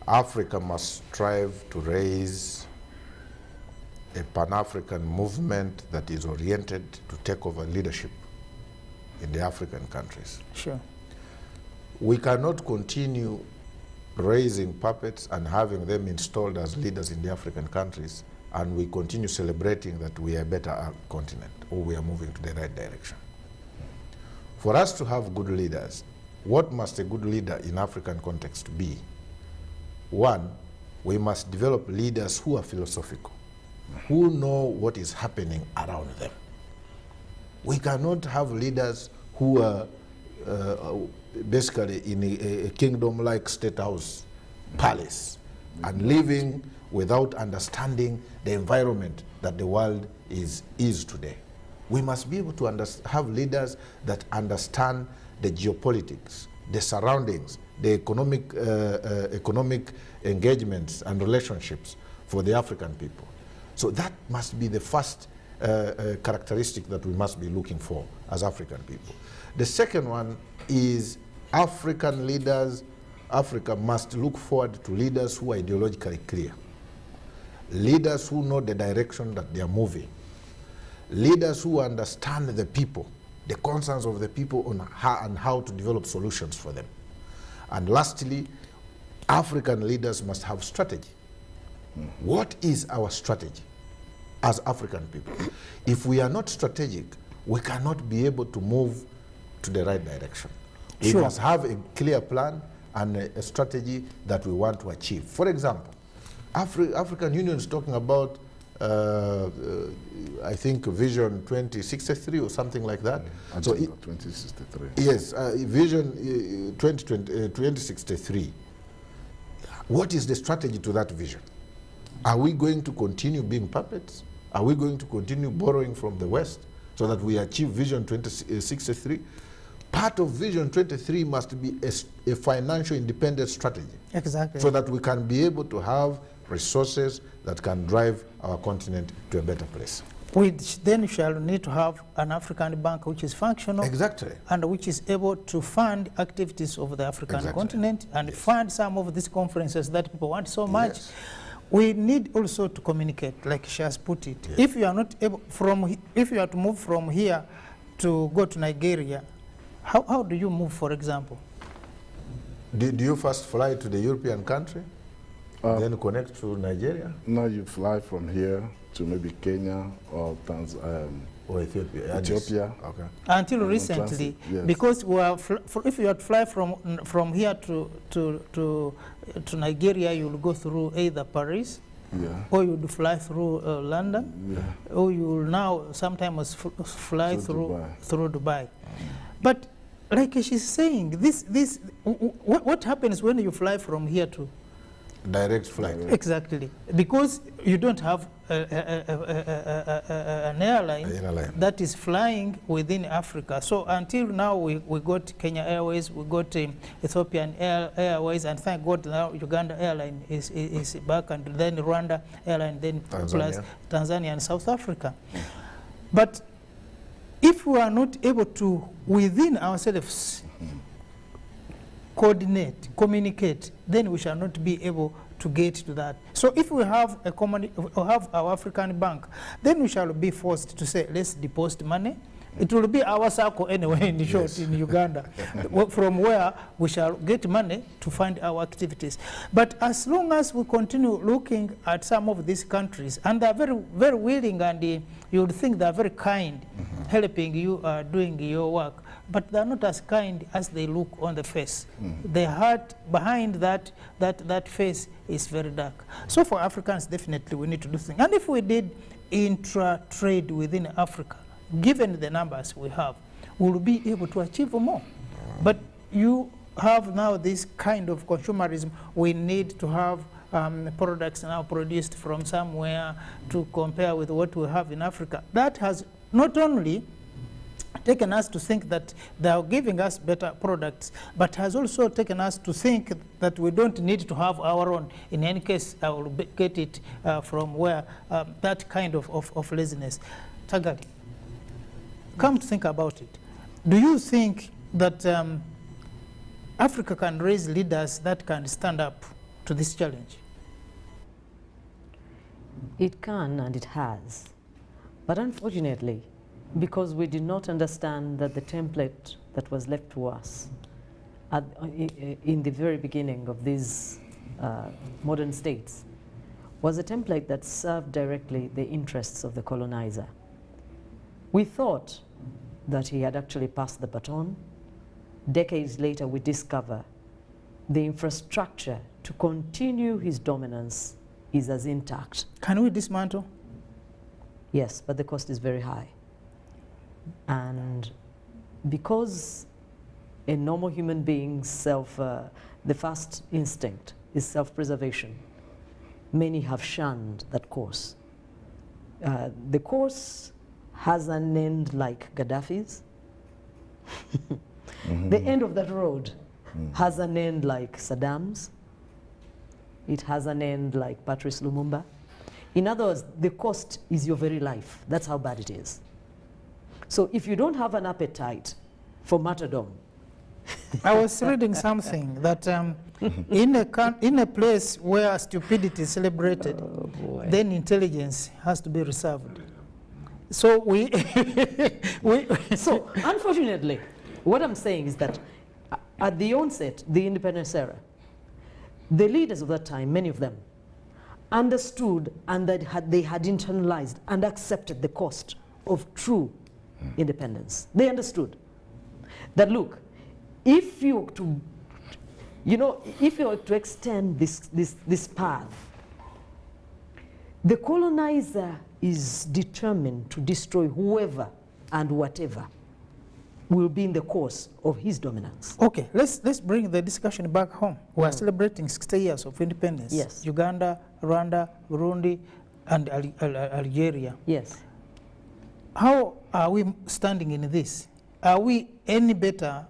Africa must strive to raise a Pan-African movement that is oriented to take over leadership in the African countries. Sure. We cannot continue raising puppets and having them installed as leaders in the African countries, and we continue celebrating that we are a better continent or we are moving to the right direction. For us to have good leaders, what must a good leader in African context be? 1, we must develop leaders who are philosophical, who know what is happening around them. We cannot have leaders who are basically in a kingdom-like state house palace and living without understanding the environment that the world is today. We must be able to have leaders that understand the geopolitics, the surroundings, the economic engagements and relationships for the African people. So that must be the first characteristic that we must be looking for as African people. The second one is African leaders. Africa must look forward to leaders who are ideologically clear, leaders who know the direction that they are moving, leaders who understand the people, the concerns of the people on how to develop solutions for them. And lastly, African leaders must have strategy. What is our strategy as African people? If we are not strategic, we cannot be able to move to the right direction. We must have a clear plan and a strategy that we want to achieve. For example, African Union is talking about, I think, Vision 2063 or something like that. So 2063. Yes, Vision 2063. What is the strategy to that vision? Are we going to continue being puppets? Are we going to continue borrowing from the West so that we achieve Vision 2063? Part of Vision 23 must be a financial independent strategy. Exactly. So that we can be able to have resources that can drive our continent to a better place. Which then shall need to have an African bank which is functional. Exactly. And which is able to fund activities of the African continent and fund some of these conferences that people want so much. Yes. We need also to communicate, like she has put it. Yes. If you are not able, if you are to move from here to go to Nigeria, how do you move, for example? Do you first fly to the European country, then connect to Nigeria? No, you fly from here to maybe Kenya or Or Ethiopia. Ethiopia. Okay. Until recently, yes. because we are if you are to fly from here to Nigeria, you will go through either Paris, or you will fly through London, or you will now sometimes fly through Dubai. But like she's saying, what happens when you fly from here to direct flight? Exactly, because you don't have an airline that is flying within Africa. So until now, we got Kenya Airways, we got Ethiopian Airways, and thank God now Uganda Airline is back, and then Rwanda Airline, then plus Tanzania and South Africa. But if we are not able to, within ourselves, coordinate, communicate, then we shall not be able to get to that. So if we have a common, have our African bank, then we shall be forced to say, let's deposit money. It will be our circle anyway, in short, in Uganda, from where we shall get money to fund our activities. But as long as we continue looking at some of these countries, and they're very, very willing, and you would think they're very kind, helping you doing your work, but they're not as kind as they look on the face. The heart behind that face is very dark. So for Africans, definitely we need to do things. And if we did intra-trade within Africa, given the numbers we have, we'll be able to achieve more. But you have now this kind of consumerism. We need to have products now produced from somewhere to compare with what we have in Africa. That has not only taken us to think that they are giving us better products, but has also taken us to think that we don't need to have our own. In any case, I will get it from where that kind of laziness. Tagali, come to think about it. Do you think that Africa can raise leaders that can stand up to this challenge? It can, and it has. But unfortunately, because we did not understand that the template that was left to us in the very beginning of these modern states was a template that served directly the interests of the colonizer. We thought that he had actually passed the baton. Decades later, we discover the infrastructure to continue his dominance is as intact. Can we dismantle? Yes, but the cost is very high. And because a normal human being's the first instinct is self-preservation, many have shunned that course. The course has an end like Gaddafi's. The end of that road has an end like Saddam's. It has an end like Patrice Lumumba. In other words, the cost is your very life. That's how bad it is. So if you don't have an appetite for martyrdom. I was reading something that in a place where stupidity is celebrated, then intelligence has to be reserved. So So unfortunately, what I'm saying is that at the onset, the independence era, the leaders of that time, many of them, understood and that they had internalized and accepted the cost of true independence. They understood that, look, if you were to, if you were to extend this path, the colonizer is determined to destroy whoever and whatever will be in the course of his dominance. Okay, let's bring the discussion back home. We are celebrating 60 years of independence. Yes. Uganda, Rwanda, Burundi, and Algeria. Yes. How are we standing in this? Are we any better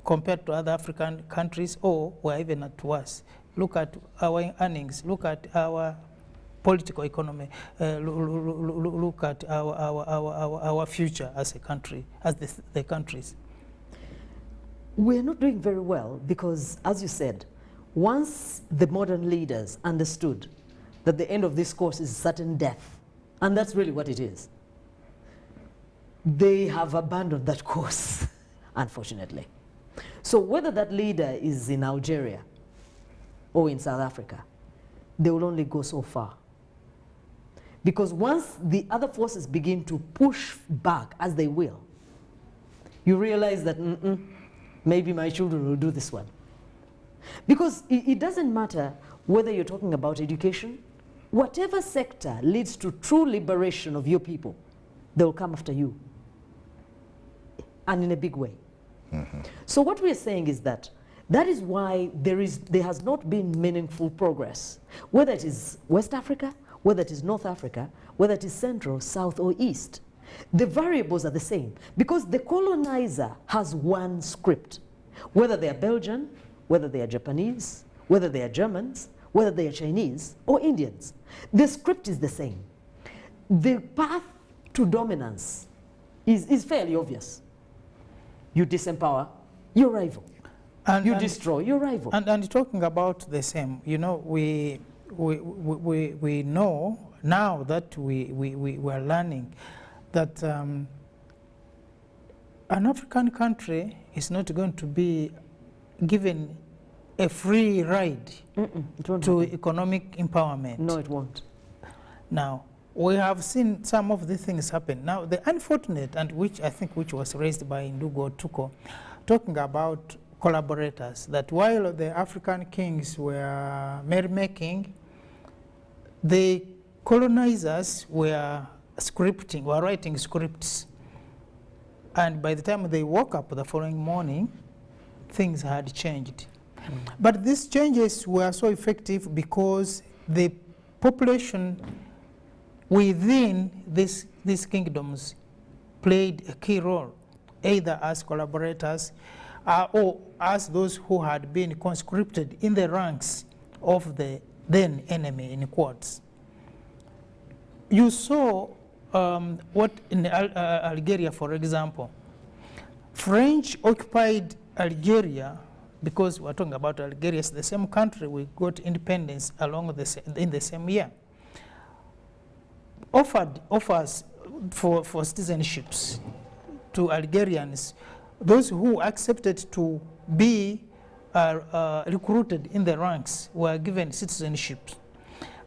compared to other African countries, or we're even at worse? Look at our earnings, look at our political economy, look at our future as a country, as the countries. We're not doing very well because, as you said, once the modern leaders understood that the end of this course is certain death, and that's really what it is, they have abandoned that course, unfortunately. So whether that leader is in Algeria or in South Africa, they will only go so far. Because once the other forces begin to push back, as they will, you realize that maybe my children will do this one. Because it doesn't matter whether you're talking about education, whatever sector leads to true liberation of your people, they will come after you, and in a big way. So what we're saying is that is why there has not been meaningful progress, whether it is West Africa, whether it is North Africa, whether it is Central, South, or East. The variables are the same because the colonizer has one script, whether they are Belgian, whether they are Japanese, whether they are Germans, whether they are Chinese or Indians. The script is the same. The path to dominance is fairly obvious. You disempower your rival. And you destroy your rival. And talking about the same, we know now that we are learning that an African country is not going to be given a free ride to economic empowerment. No, it won't. Now, we have seen some of these things happen. Now, the unfortunate, and which was raised by Ndugo Tuko, talking about collaborators, that while the African kings were merrymaking, the colonizers were writing scripts. And by the time they woke up the following morning, things had changed. But these changes were so effective because the population within these kingdoms played a key role, either as collaborators or as those who had been conscripted in the ranks of the then enemy, in quotes. You saw what in Algeria, for example, French occupied Algeria, because we're talking about Algeria, it's the same country, we got independence in the same year, offers for citizenships to Algerians, those who accepted to be recruited in the ranks were given citizenship.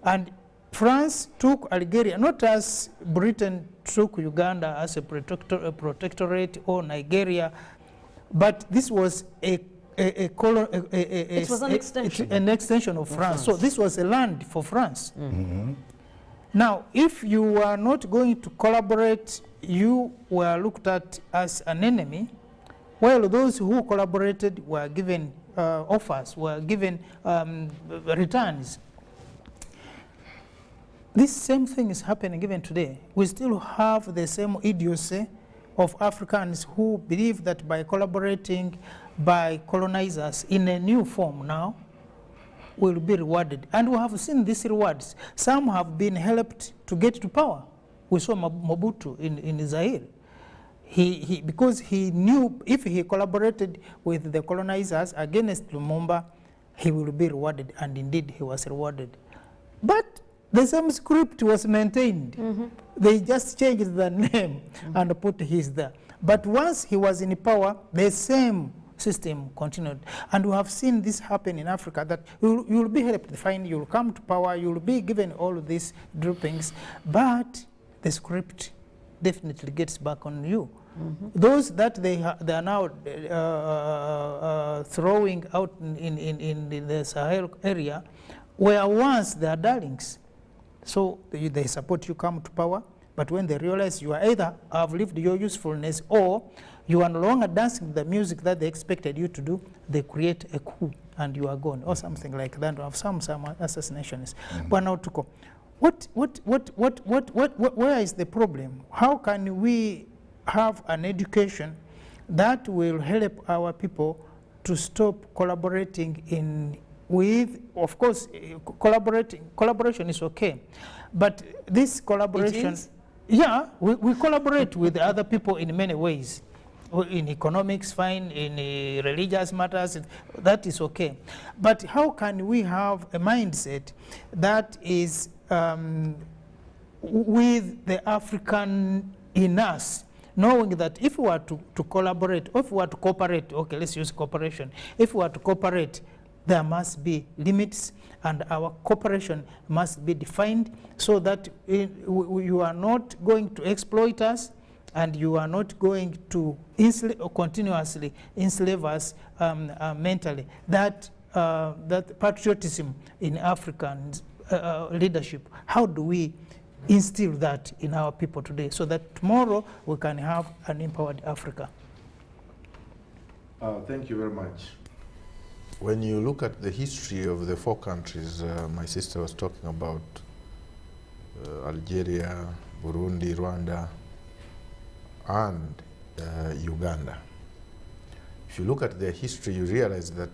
And France took Algeria, not as Britain took Uganda as a protectorate or Nigeria, but this was it was an extension. Of France. So this was a land for France. Now, if you were not going to collaborate, you were looked at as an enemy, while those who collaborated were given offers, were given returns. This same thing is happening even today. We still have the same idiocy of Africans who believe that by collaborating by colonizers in a new form now, will be rewarded. And we have seen these rewards. Some have been helped to get to power. We saw Mobutu in Zaire. Because he knew if he collaborated with the colonizers against Lumumba, he will be rewarded, and indeed he was rewarded. But the same script was maintained. They just changed the name and put his there. But once he was in power, the same system continued. And we have seen this happen in Africa, that you'll be helped, fine, you'll come to power, you'll be given all of these droppings, but the script definitely gets back on you. Those that they are now throwing out in the Sahel area were once their darlings. So they support you come to power, but when they realize you are either have lived your usefulness or you are no longer dancing the music that they expected you to do, they create a coup and you are gone, or something like that, of some assassinations. But now to go, where is the problem? How can we have an education that will help our people to stop collaborating with, of course, collaboration is okay, but this collaboration, yeah, we collaborate with other people in many ways. In economics, fine, in religious matters, that is okay. But how can we have a mindset that is with the African in us, knowing that if we were to collaborate, or if we were to cooperate, okay, let's use cooperation. If we were to cooperate, there must be limits, and our cooperation must be defined so that you are not going to exploit us, and you are not going to continuously enslave us mentally. That patriotism in African leadership, how do we instill that in our people today so that tomorrow we can have an empowered Africa? Thank you very much. When you look at the history of the four countries my sister was talking about, Algeria, Burundi, Rwanda, and Uganda. If you look at their history, you realize that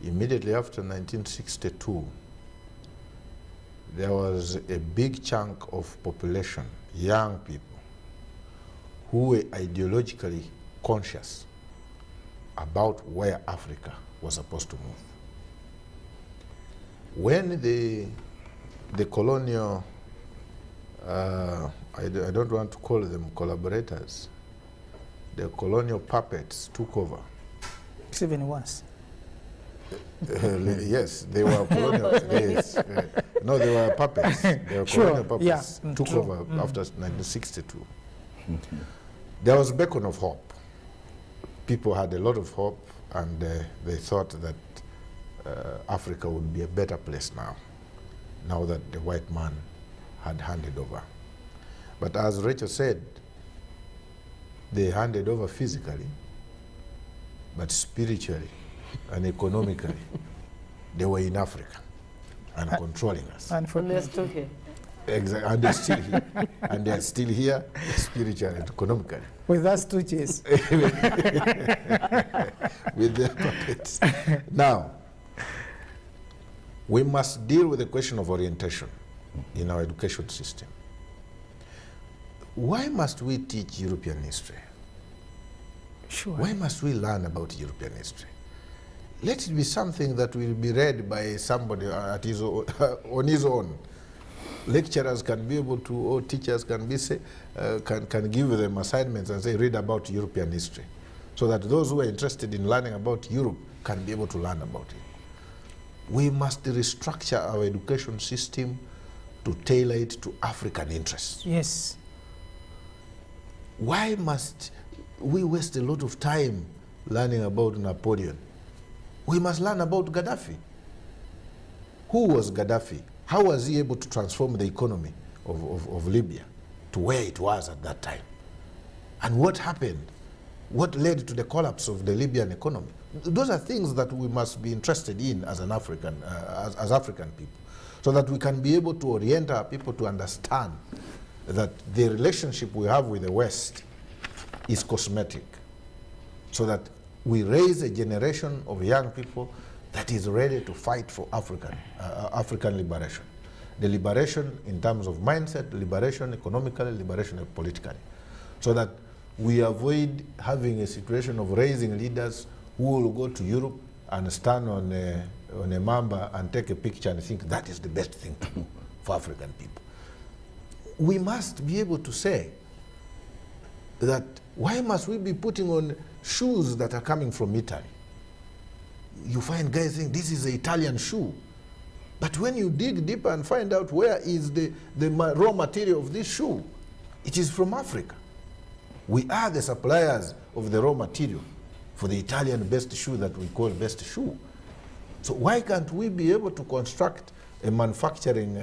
immediately after 1962, there was a big chunk of population, young people, who were ideologically conscious about where Africa was supposed to move. When the colonial I don't want to call them collaborators, the colonial puppets took over. It's even worse. Yes, they were colonial. Yes. No, they were puppets. They were colonial puppets. Yeah, took over after 1962. There was a beacon of hope. People had a lot of hope, and they thought that Africa would be a better place now that the white man had handed over. But as Rachel said, they handed over physically, but spiritually and economically, they were in Africa and controlling us. And they're still here. Exactly, and they're still here. And they're still here, spiritually and economically. With us two cheers. With their puppets. Now, we must deal with the question of orientation in our education system. Why must we teach European history? Sure. Why must we learn about European history? Let it be something that will be read by somebody at his own, on his own. Lecturers can be able to, or teachers can can give them assignments and say, read about European history, so that those who are interested in learning about Europe can be able to learn about it. We must restructure our education system to tailor it to African interests. Yes. Why must we waste a lot of time learning about Napoleon? We must learn about Gaddafi. Who was Gaddafi? How was he able to transform the economy of Libya to where it was at that time? And what happened? What led to the collapse of the Libyan economy? Those are things that we must be interested in as an African, as African people, so that we can be able to orient our people to understand that the relationship we have with the West is cosmetic, so that we raise a generation of young people that is ready to fight for African liberation. The liberation in terms of mindset, liberation economically, liberation politically, so that we avoid having a situation of raising leaders who will go to Europe and stand on a mamba and take a picture and think that is the best thing to do for African people. We must be able to say that Why must we be putting on shoes that are coming from Italy? You find guys saying this is an Italian shoe. But when you dig deeper and find out where is the raw material of this shoe, it is from Africa. We are the suppliers of the raw material for the Italian best shoe that we call best shoe. So why can't we be able to construct a manufacturing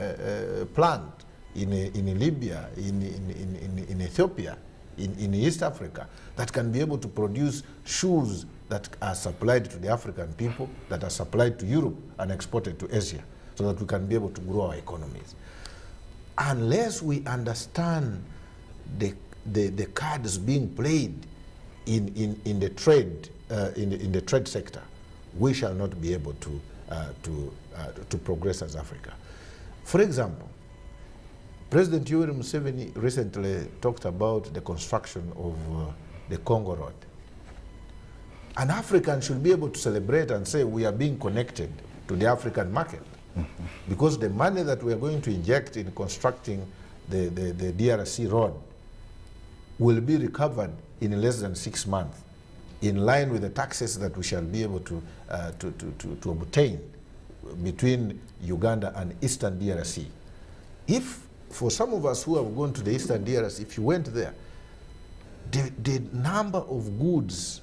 plant in Libya, in Ethiopia, in East Africa, that can be able to produce shoes that are supplied to the African people, that are supplied to Europe and exported to Asia, so that we can be able to grow our economies? Unless we understand the cards being played in the trade in the trade sector, we shall not be able to progress as Africa. For example, President Yoweri Museveni recently talked about the construction of the Congo Road. An African should be able to celebrate and say we are being connected to the African market, because the money that we are going to inject in constructing the DRC road will be recovered in less than 6 months, in line with the taxes that we shall be able to obtain between Uganda and Eastern DRC. If, for some of us who have gone to the Eastern DRC, if you went there, the number of goods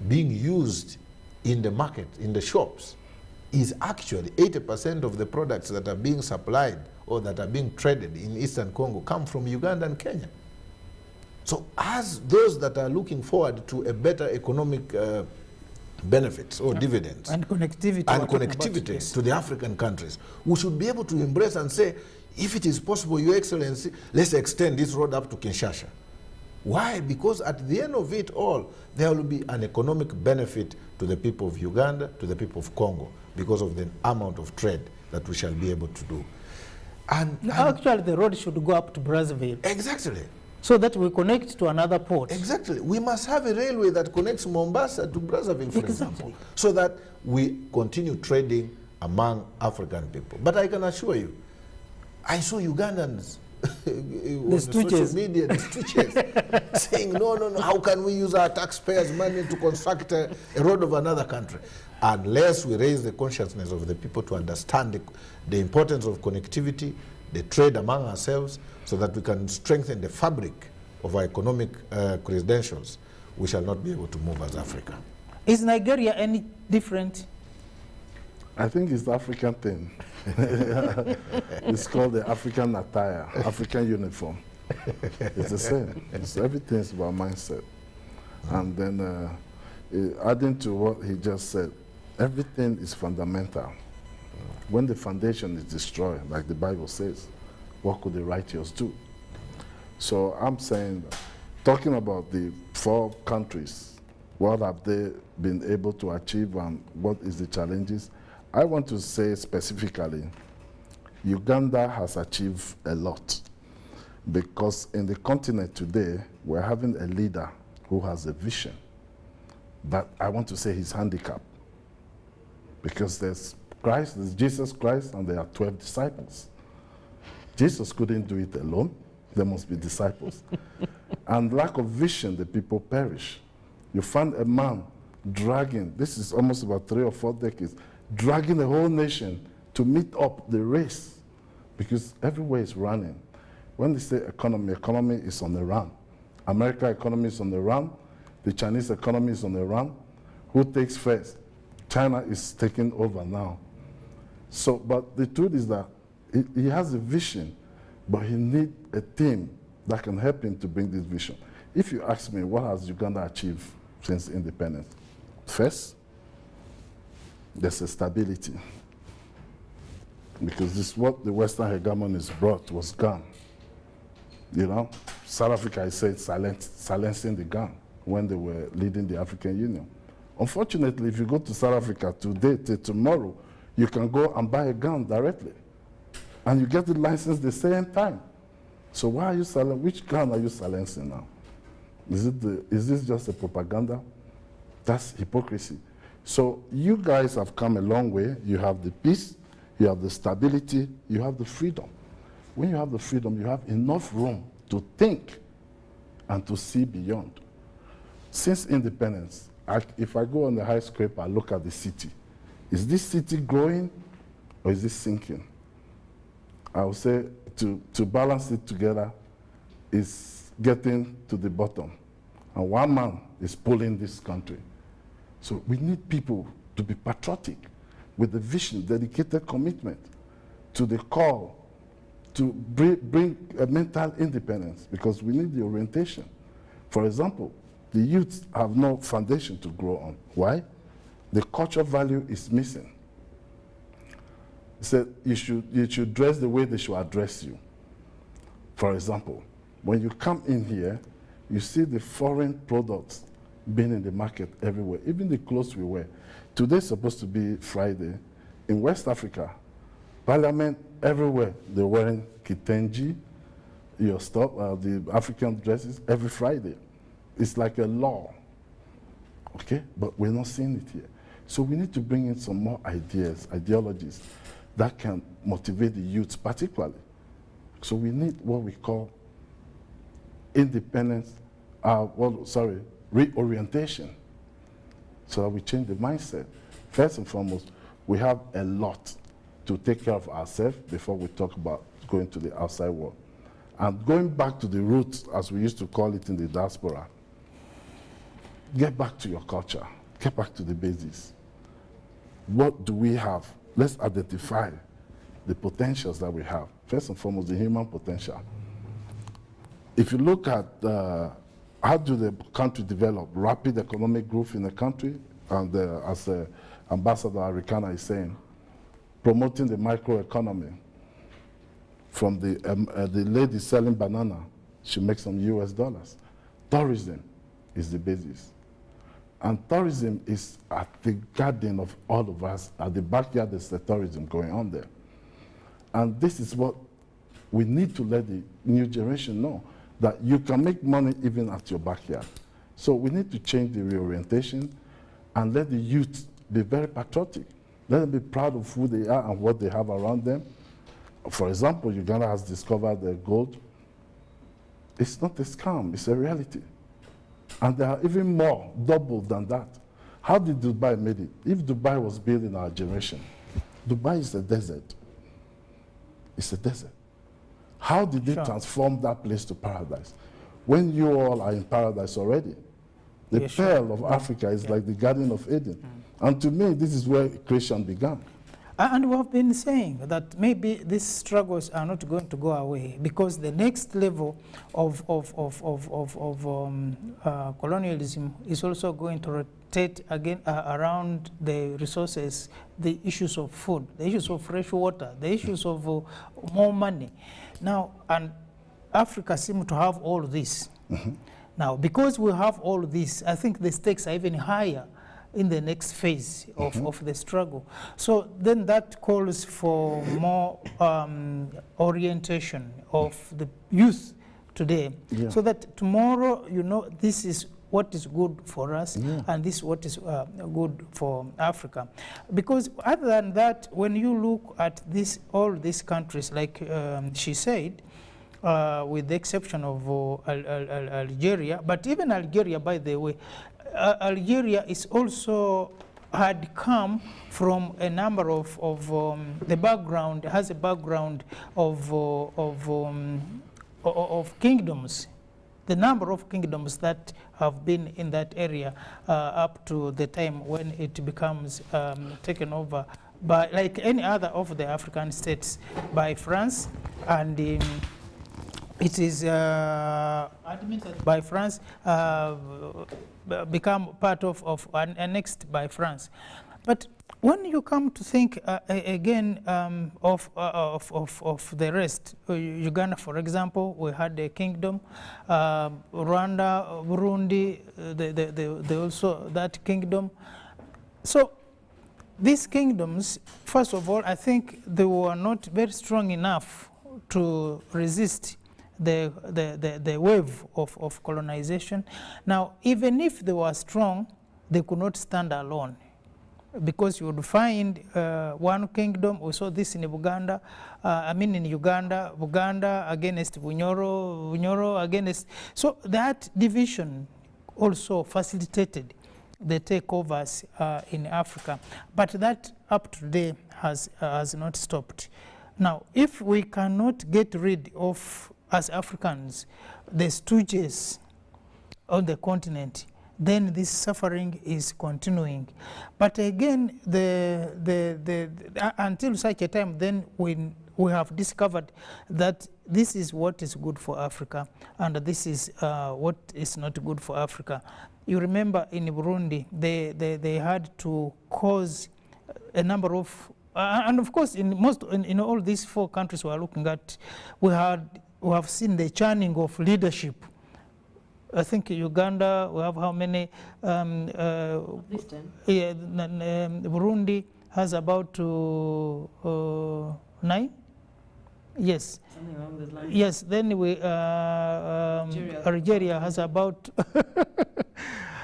being used in the market, in the shops, is actually 80% of the products that are being supplied or that are being traded in Eastern Congo come from Uganda and Kenya. So as those that are looking forward to a better economic benefits or dividends and connectivity to the African countries, we should be able to embrace and say, if it is possible, Your Excellency, let's extend this road up to Kinshasa. Why? Because at the end of it all, there will be an economic benefit to the people of Uganda, to the people of Congo, because of the amount of trade that we shall be able to do. And actually, the road should go up to Brazzaville. Exactly. So that we connect to another port. Exactly. We must have a railway that connects Mombasa to Brazzaville, for example, so that we continue trading among African people. But I can assure you, I saw Ugandans on social media, the stitches, saying, no, how can we use our taxpayers' money to construct a road of another country? Unless we raise the consciousness of the people to understand the importance of connectivity, the trade among ourselves, so that we can strengthen the fabric of our economic credentials, we shall not be able to move as Africa. Is Nigeria any different? I think it's the African thing. It's called the African attire, African uniform. It's the same. Everything's about mindset. And then adding to what he just said, everything is fundamental. When the foundation is destroyed, like the Bible says, what could the righteous do? So I'm saying, talking about the 4 countries, what have they been able to achieve and what is the challenges? I want to say specifically, Uganda has achieved a lot, because in the continent today, we're having a leader who has a vision. But I want to say he's handicapped, because there's Christ, there's Jesus Christ, and there are 12 disciples. Jesus couldn't do it alone. There must be disciples. And lack of vision, the people perish. You find a man dragging, this is almost about 3 or 4 decades, dragging the whole nation to meet up the race, because everywhere is running. When they say economy, economy is on the run. American economy is on the run. The Chinese economy is on the run. Who takes first? China is taking over now. So, but the truth is that he has a vision, but he needs a team that can help him to bring this vision. If you ask me, what has Uganda achieved since independence? First, there's a stability. Because this what the Western hegemony brought was gun. You know, South Africa, I said, silencing the gun when they were leading the African Union. Unfortunately, if you go to South Africa today till tomorrow, you can go and buy a gun directly. And you get the license the same time. So why are you silencing? Which gun are you silencing now? Is this just a propaganda? That's hypocrisy. So you guys have come a long way. You have the peace, you have the stability, you have the freedom. When you have the freedom, you have enough room to think and to see beyond. Since independence, if I go on the high scraper, I look at the city. Is this city growing or is this sinking? I would say to balance it together is getting to the bottom. And one man is pulling this country. So we need people to be patriotic with a vision, dedicated commitment to the call to bring a mental independence, because we need the orientation. For example, the youth have no foundation to grow on. Why? The cultural value is missing. He said you should dress the way they should address you. For example, when you come in here, you see the foreign products being in the market everywhere, even the clothes we wear. Today's supposed to be Friday. In West Africa, Parliament, everywhere, they're wearing kitenji, your stuff, the African dresses, every Friday. It's like a law, okay? But we're not seeing it here. So we need to bring in some more ideas, ideologies that can motivate the youth particularly. So we need what we call independence, reorientation, so that we change the mindset. First and foremost, we have a lot to take care of ourselves before we talk about going to the outside world. And going back to the roots, as we used to call it in the diaspora, get back to your culture, get back to the basics. What do we have? Let's identify the potentials that we have. First and foremost, the human potential. If you look at how do the country develop, rapid economic growth in the country, and as Ambassador Arikana is saying, promoting the microeconomy. From the lady selling banana, she makes some US dollars. Tourism is the basis. And tourism is at the garden of all of us. At the backyard, there's the tourism going on there. And this is what we need to let the new generation know, that you can make money even at your backyard. So we need to change the reorientation and let the youth be very patriotic. Let them be proud of who they are and what they have around them. For example, Uganda has discovered the gold. It's not a scam, it's a reality. And there are even more, double than that. How did Dubai make it? If Dubai was built in our generation, Dubai is a desert. It's a desert. How did they transform that place to paradise? When you all are in paradise already, the pearl of Africa is like the Garden of Eden. And to me, this is where creation began. And we have been saying that maybe these struggles are not going to go away, because the next level of colonialism is also going to rotate again around the resources, the issues of food, the issues of fresh water, the issues of more money. Now, and Africa seems to have all this. Now, because we have all this, I think the stakes are even higher in the next phase of the struggle. So then that calls for more orientation of the youth today, so that tomorrow, you know, this is what is good for us, and this is what is good for Africa. Because other than that, when you look at this, all these countries, like she said, with the exception of Algeria, but even Algeria, by the way, Algeria is also had come from a number of the background, has a background of kingdoms, the number of kingdoms that have been in that area up to the time when it becomes taken over by, like any other of the African states, by France, and it is administered by France, become part of annexed by France. But when you come to think again of the rest, Uganda, for example, we had a kingdom, Rwanda, Burundi, they also that kingdom. So these kingdoms, first of all, I think they were not very strong enough to resist the wave of colonization. Now, even if they were strong, they could not stand alone, because you would find one kingdom. We saw this in Uganda, in Uganda, Buganda against Bunyoro, Bunyoro against. So that division also facilitated the takeovers in Africa. But that up to today has not stopped. Now, if we cannot get rid of, as Africans, the stooges on the continent, then this suffering is continuing. But again, until such a time, then we have discovered that this is what is good for Africa, and this is what is not good for Africa. You remember in Burundi, they had to cause a number of, and of course in all these 4 countries we are looking at, we have seen the churning of leadership. I think Uganda, we have how many? This time? Yeah, Burundi has about 9. Yes. Something along those lines. Yes. Then Algeria has about.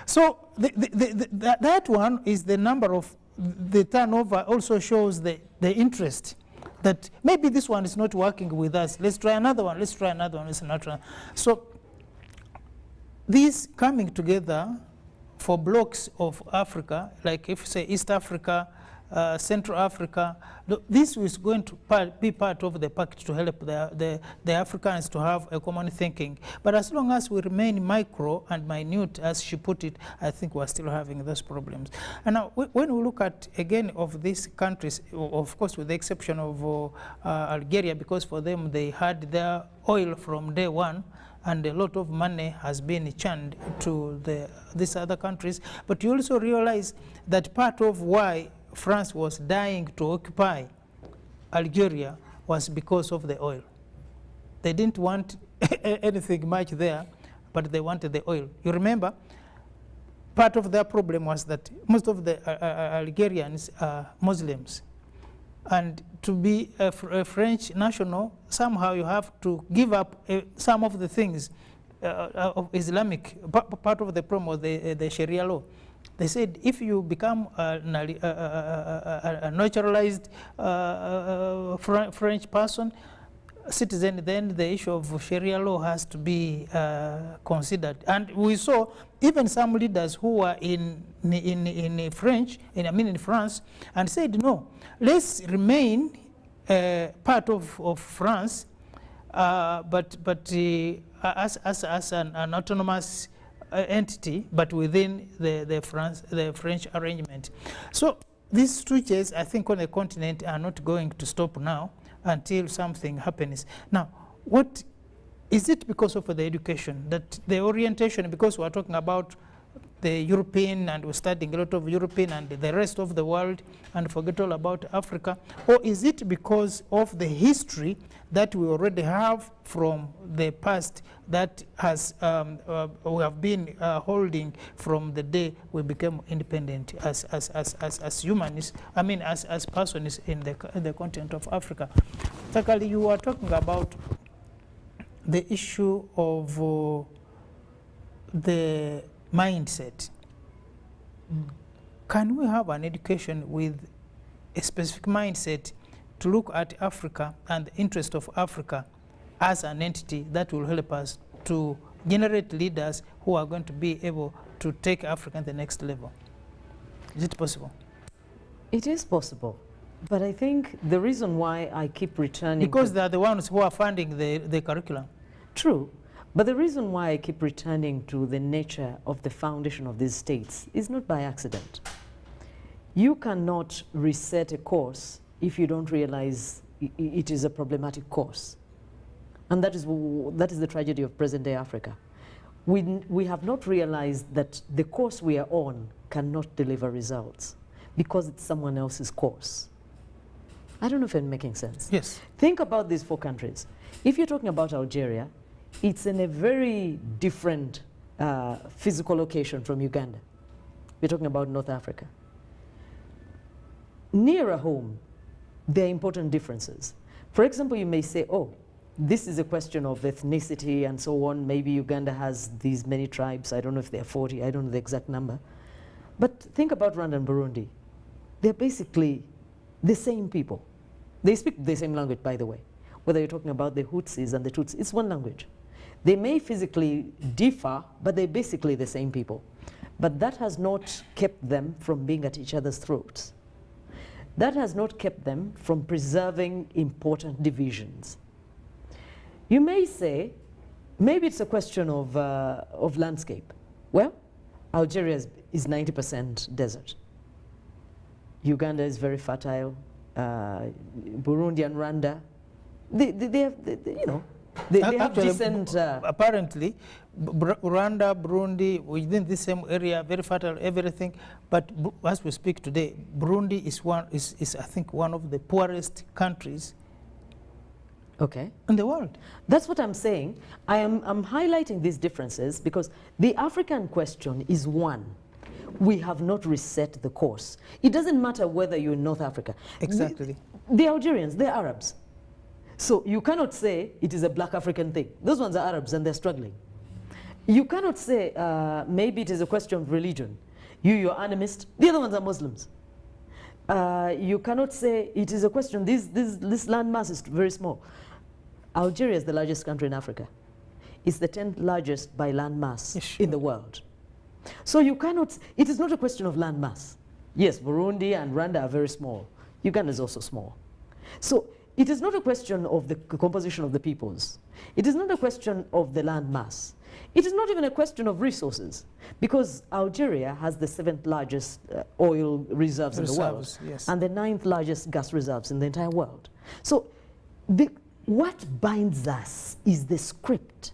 So that one is the number of the turnover. Also shows the interest that maybe this one is not working with us. Let's try another one. Let's try another one. Let's not try. So these coming together for blocks of Africa, like if you say East Africa, Central Africa, this is going to be part of the package to help the Africans to have a common thinking. But as long as we remain micro and minute, as she put it, I think we're still having those problems. And now, when we look at, again, of these countries, of course, with the exception of Algeria, because for them, they had their oil from day one, and a lot of money has been churned to these other countries. But you also realize that part of why France was dying to occupy Algeria was because of the oil. They didn't want anything much there, but they wanted the oil. You remember, part of their problem was that most of the Algerians are Muslims. And to be a French national, somehow you have to give up some of the things of Islamic. Part of the problem was the Sharia law. They said if you become a naturalized French person, citizen, then the issue of Sharia law has to be considered. And we saw even some leaders who were in France, and said, no, let's remain part of France, but as an autonomous entity, but within the French arrangement. So these stooges, I think, on the continent are not going to stop now until something happens. Now, what is it because of the education, that the orientation, because we're talking about the European and we're studying a lot of European and the rest of the world and forget all about Africa, or is it because of the history that we already have from the past that has we have been holding from the day we became independent as humans, I mean as persons in the continent of Africa? Secondly, you are talking about the issue of the mindset. Can we have an education with a specific mindset to look at Africa and the interest of Africa as an entity that will help us to generate leaders who are going to be able to take Africa to the next level? Is it possible? It is possible. But I think the reason why I keep returning... Because they are the ones who are funding the curriculum. True. But the reason why I keep returning to the nature of the foundation of these states is not by accident. You cannot reset a course if you don't realize it is a problematic course. And that is the tragedy of present-day Africa. We have not realized that the course we are on cannot deliver results because it's someone else's course. I don't know if I'm making sense. Yes. Think about these 4 countries. If you're talking about Algeria, it's in a very different physical location from Uganda. We're talking about North Africa. Nearer home, there are important differences. For example, you may say, oh, this is a question of ethnicity and so on. Maybe Uganda has these many tribes. I don't know if they're 40. I don't know the exact number. But think about Rwanda and Burundi. They're basically the same people. They speak the same language, by the way. Whether you're talking about the Hutsis and the Tutsis, it's one language. They may physically differ, but they're basically the same people. But that has not kept them from being at each other's throats. That has not kept them from preserving important divisions. You may say, maybe it's a question of landscape. Well, Algeria is 90% desert. Uganda is very fertile. Burundi and Rwanda, they have, they have decent... apparently, Rwanda, Burundi, within the same area, very fertile, everything. But as we speak today, Burundi is I think, one of the poorest countries in the world. That's what I'm saying. I'm highlighting these differences because the African question is one. We have not reset the course. It doesn't matter whether you're in North Africa. Exactly. The Algerians, they're Arabs. So you cannot say it is a black African thing. Those ones are Arabs and they're struggling. You cannot say maybe it is a question of religion. You're animist, the other ones are Muslims. You cannot say it is a question, this land mass is very small. Algeria is the largest country in Africa. It's the 10th largest by land mass in the world. So you cannot, it is not a question of land mass. Yes, Burundi and Rwanda are very small. Uganda is also small. So it is not a question of the composition of the peoples. It is not a question of the land mass. It is not even a question of resources, because Algeria has the 7th largest oil reserves in the world, and the 9th largest gas reserves in the entire world. So what binds us is the script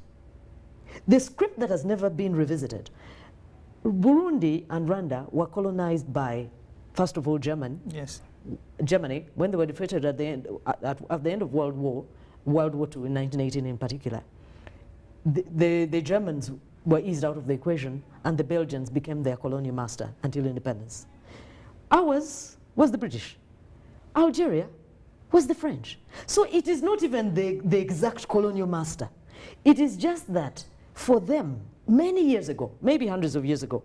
that has never been revisited. Burundi and Rwanda were colonized by, first of all, Germany. Germany, when they were defeated at the end of World War II in 1918 in particular. The Germans were eased out of the equation, and the Belgians became their colonial master until independence. Ours was the British. Algeria was the French. So it is not even the exact colonial master. It is just that for them, many years ago, maybe hundreds of years ago,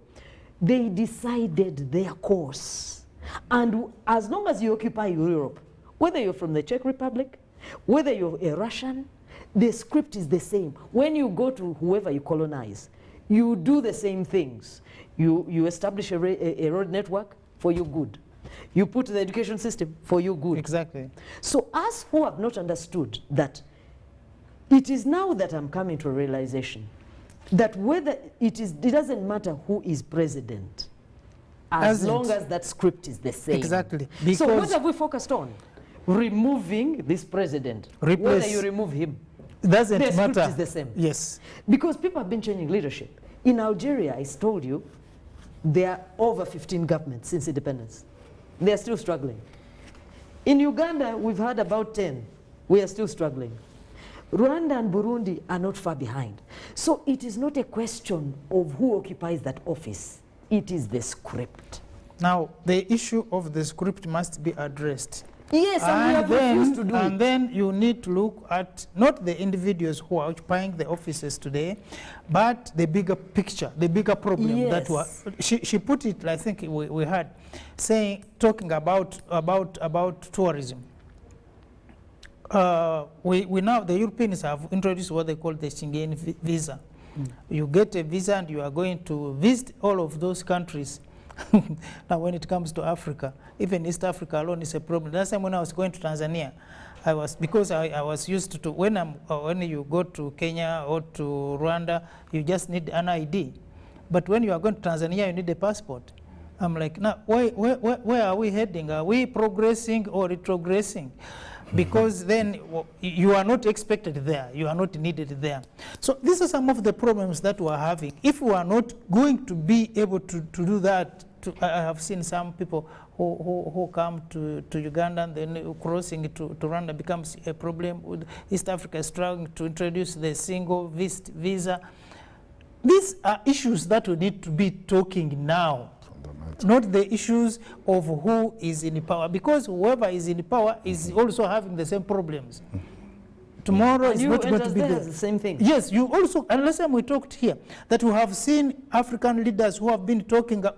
they decided their course. And as long as you occupy Europe, whether you're from the Czech Republic, whether you're a Russian, the script is the same. When you go to whoever you colonize, you do the same things. You establish a road network for your good. You put the education system for your good. Exactly. So us who have not understood that, it is now that I'm coming to a realization that whether it doesn't matter who is president, as long as that script is the same. Exactly. So what have we focused on? Removing this president. Whether you remove him, doesn't the matter. script is the same. Yes. Because people have been changing leadership. In Algeria, I told you, there are over 15 governments since independence. They are still struggling. In Uganda, we've had about 10. We are still struggling. Rwanda and Burundi are not far behind. So it is not a question of who occupies that office. It is the script. Now, the issue of the script must be addressed. Yes, and we have refused to do it. And then you need to look at not the individuals who are occupying the offices today, but the bigger picture, the bigger problem that was. She put it, I think we had, talking about tourism. We now, the Europeans have introduced what they call the Schengen visa. You get a visa and you are going to visit all of those countries. Now when it comes to Africa, even East Africa alone is a problem. Last time when I was going to Tanzania, I was used to, when you go to Kenya or to Rwanda, you just need an ID. But when you are going to Tanzania, you need a passport. I'm like, now where are we heading? Are we progressing or retrogressing? Because then you are not expected there, you are not needed there. So these are some of the problems that we are having. If we are not going to be able to do that, I have seen some people who come to Uganda and then crossing to Rwanda becomes a problem. With East Africa struggling to introduce the single visa. These are issues that we need to be talking now. Not the issues of who is in power, because whoever is in power is also having the same problems. Tomorrow is and not you going to be there there. the same thing. Yes, you also, and last time we talked here, that we have seen African leaders who have been talking, the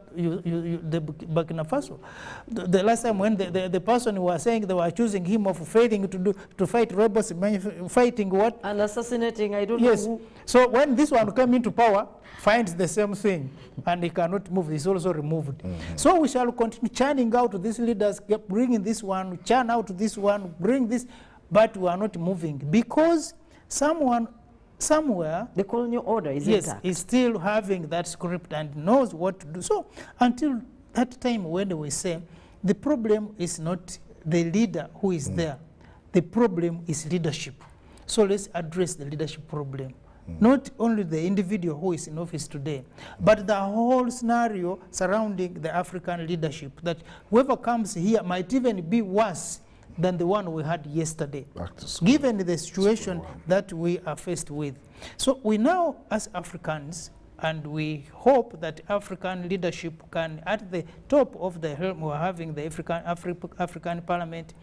Burkina Faso. The last time when the person who was saying they were accusing him of failing to fight rebels, fighting what? And assassinating, I don't yes. know who. So when this one came into power, finds the same thing, and he cannot move, he's also removed. So we shall continue churning out these leaders, keep bringing this one, churn out this one, bring this, but we are not moving because someone somewhere, the colonial order is yes, intact. is still having that script and knows what to do. So until that time when we say the problem is not the leader who is there, the problem is leadership. So let's address the leadership problem. Not only the individual who is in office today, but the whole scenario surrounding the African leadership, that whoever comes here might even be worse than the one we had yesterday, given the situation that we are faced with. So we now, as Africans, and we hope that African leadership can, at the top of the helm, we're having the African Parliament.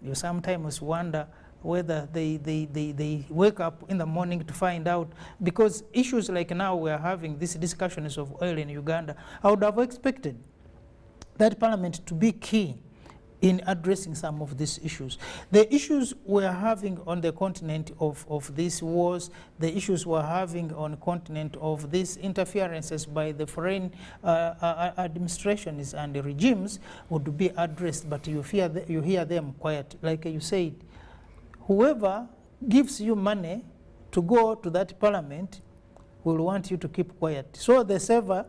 You sometimes wonder whether they wake up in the morning to find out, because issues like now we are having these discussions of oil in Uganda, I would have expected that parliament to be key in addressing some of these issues. The issues we're having on the continent of these wars, the issues we're having on the continent of these interferences by the foreign administrations and the regimes would be addressed, but you hear them quiet. Like you said, whoever gives you money to go to that parliament will want you to keep quiet. So the saver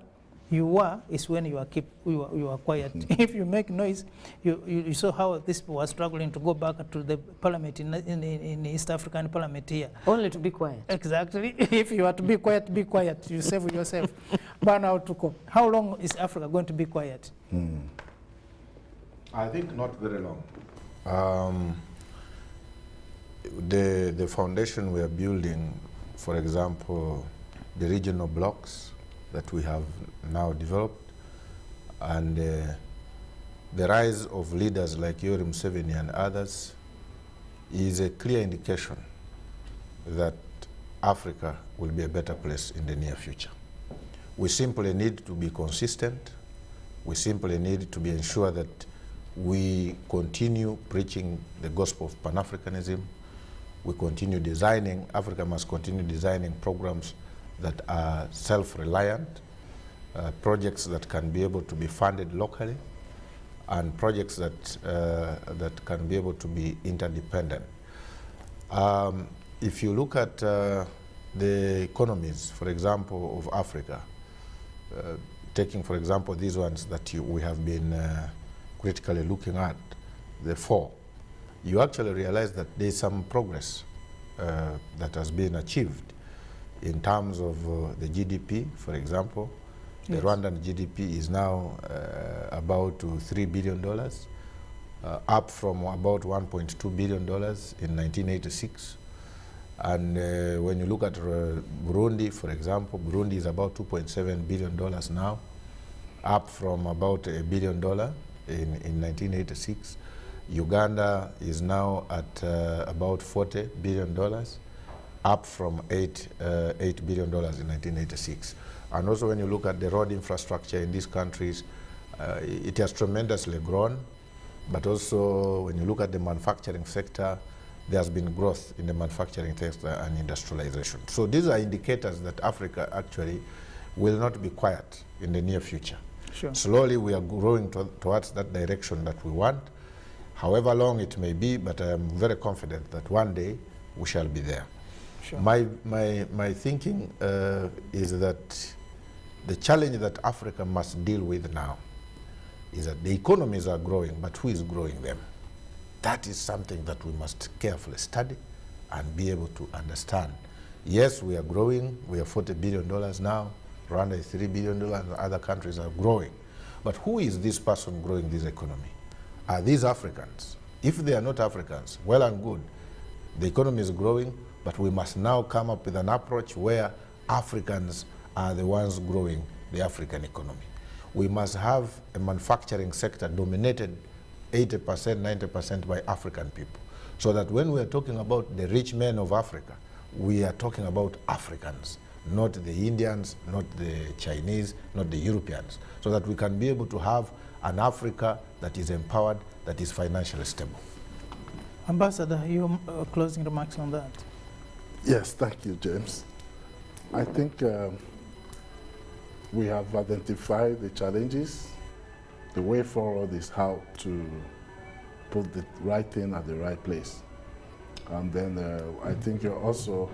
you are is when you are quiet. If you make noise, you saw how these people were struggling to go back to the parliament in East African parliament here. Only to be quiet. Exactly. If you are to be quiet, be quiet. You save yourself. Burnout to come. How long is Africa going to be quiet? I think not very long. The foundation we are building, for example, the regional blocks that we have now developed, and the rise of leaders like Yoweri Museveni and others is a clear indication that Africa will be a better place in the near future. We simply need to be consistent. We simply need to be ensure that we continue preaching the gospel of Pan-Africanism. We continue designing, Africa must continue designing programs that are self-reliant, projects that can be able to be funded locally, and projects that can be able to be interdependent. If you look at the economies, for example, of Africa, taking, for example, these ones that we have been critically looking at, the four, you actually realize that there's some progress that has been achieved in terms of the GDP, for example. Yes. The Rwandan GDP is now about $3 billion, up from about $1.2 billion in 1986. And when you look at Burundi, for example, Burundi is about $2.7 billion now, up from about $1 billion in 1986. Uganda is now at about $40 billion, up from $8 billion in 1986. And also when you look at the road infrastructure in these countries, it has tremendously grown. But also when you look at the manufacturing sector, there has been growth in the manufacturing sector and industrialization. So these are indicators that Africa actually will not be quiet in the near future. Sure. Slowly we are growing towards that direction that we want. However long it may be, but I am very confident that one day we shall be there. Sure. My thinking is that the challenge that Africa must deal with now is that the economies are growing, but who is growing them? That is something that we must carefully study and be able to understand. Yes, we are growing. We are $40 billion now. Rwanda is $3 billion, and other countries are growing. But who is this person growing this economy? Are these Africans? If they are not Africans, well and good. The economy is growing, but we must now come up with an approach where Africans are the ones growing the African economy. We must have a manufacturing sector dominated 80%, 90% by African people, So that when we are talking about the rich men of Africa, we are talking about Africans, not the Indians, not the Chinese, not the Europeans, so that we can be able to have an Africa that is empowered, that is financially stable. Ambassador, your closing remarks on that? Yes, thank you, James. I think we have identified the challenges. The way forward is how to put the right thing at the right place. And then I think also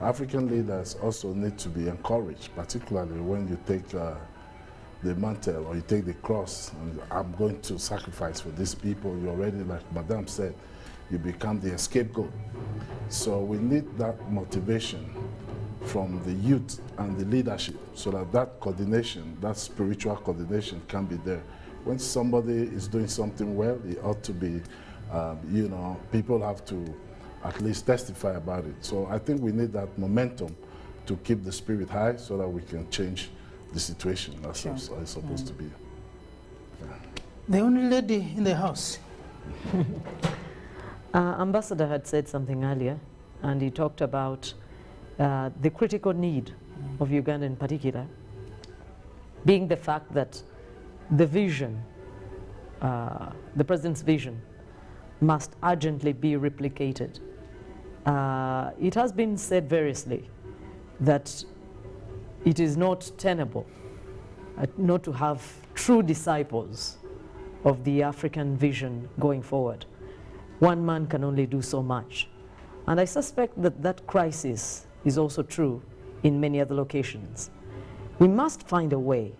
African leaders also need to be encouraged, particularly when you take the mantle or you take the cross, and I'm going to sacrifice for these people. You already, like Madame said, you become the scapegoat. So we need that motivation from the youth and the leadership, so that that coordination, that spiritual coordination can be there. When somebody is doing something well, it ought to be, you know, people have to at least testify about it. So I think we need that momentum to keep the spirit high so that we can change the situation as it's supposed to be. Yeah. The only lady in the house. Ambassador had said something earlier, and he talked about the critical need of Uganda in particular, being the fact that the vision, the president's vision, must urgently be replicated. It has been said variously that it is not tenable not to have true disciples of the African vision going forward. One man can only do so much. And I suspect that that crisis is also true in many other locations. We must find a way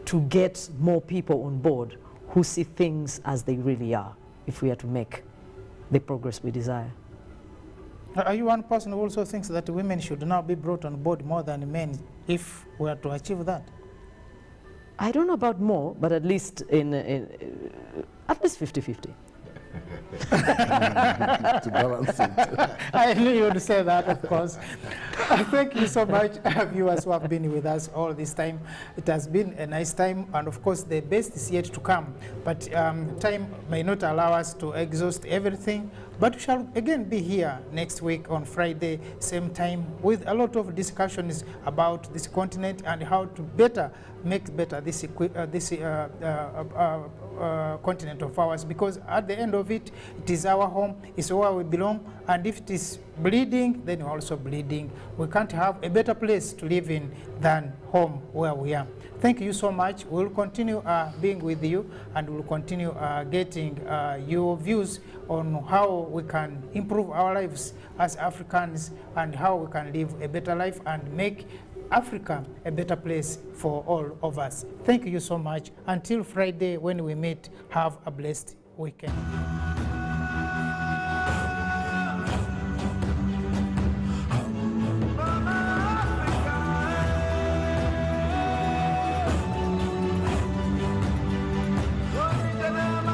to get more people on board who see things as they really are, if we are to make the progress we desire. Are you one person who also thinks that women should now be brought on board more than men if we are to achieve that? I don't know about more, but at least at least 50-50. To balance it. I knew you would say that, of course. Thank you so much, viewers who have been with us all this time. It has been a nice time, and of course the best is yet to come. But time may not allow us to exhaust everything. But we shall again be here next week on Friday, same time, with a lot of discussions about this continent and how to make better this continent of ours. Because at the end of it, it is our home, it's where we belong, and if it is bleeding, then we're also bleeding. We can't have a better place to live in than home where we are. Thank you so much. We'll continue being with you, and we'll continue getting your views on how we can improve our lives as Africans and how we can live a better life and make Africa a better place for all of us. Thank you so much. Until Friday when we meet, have a blessed weekend.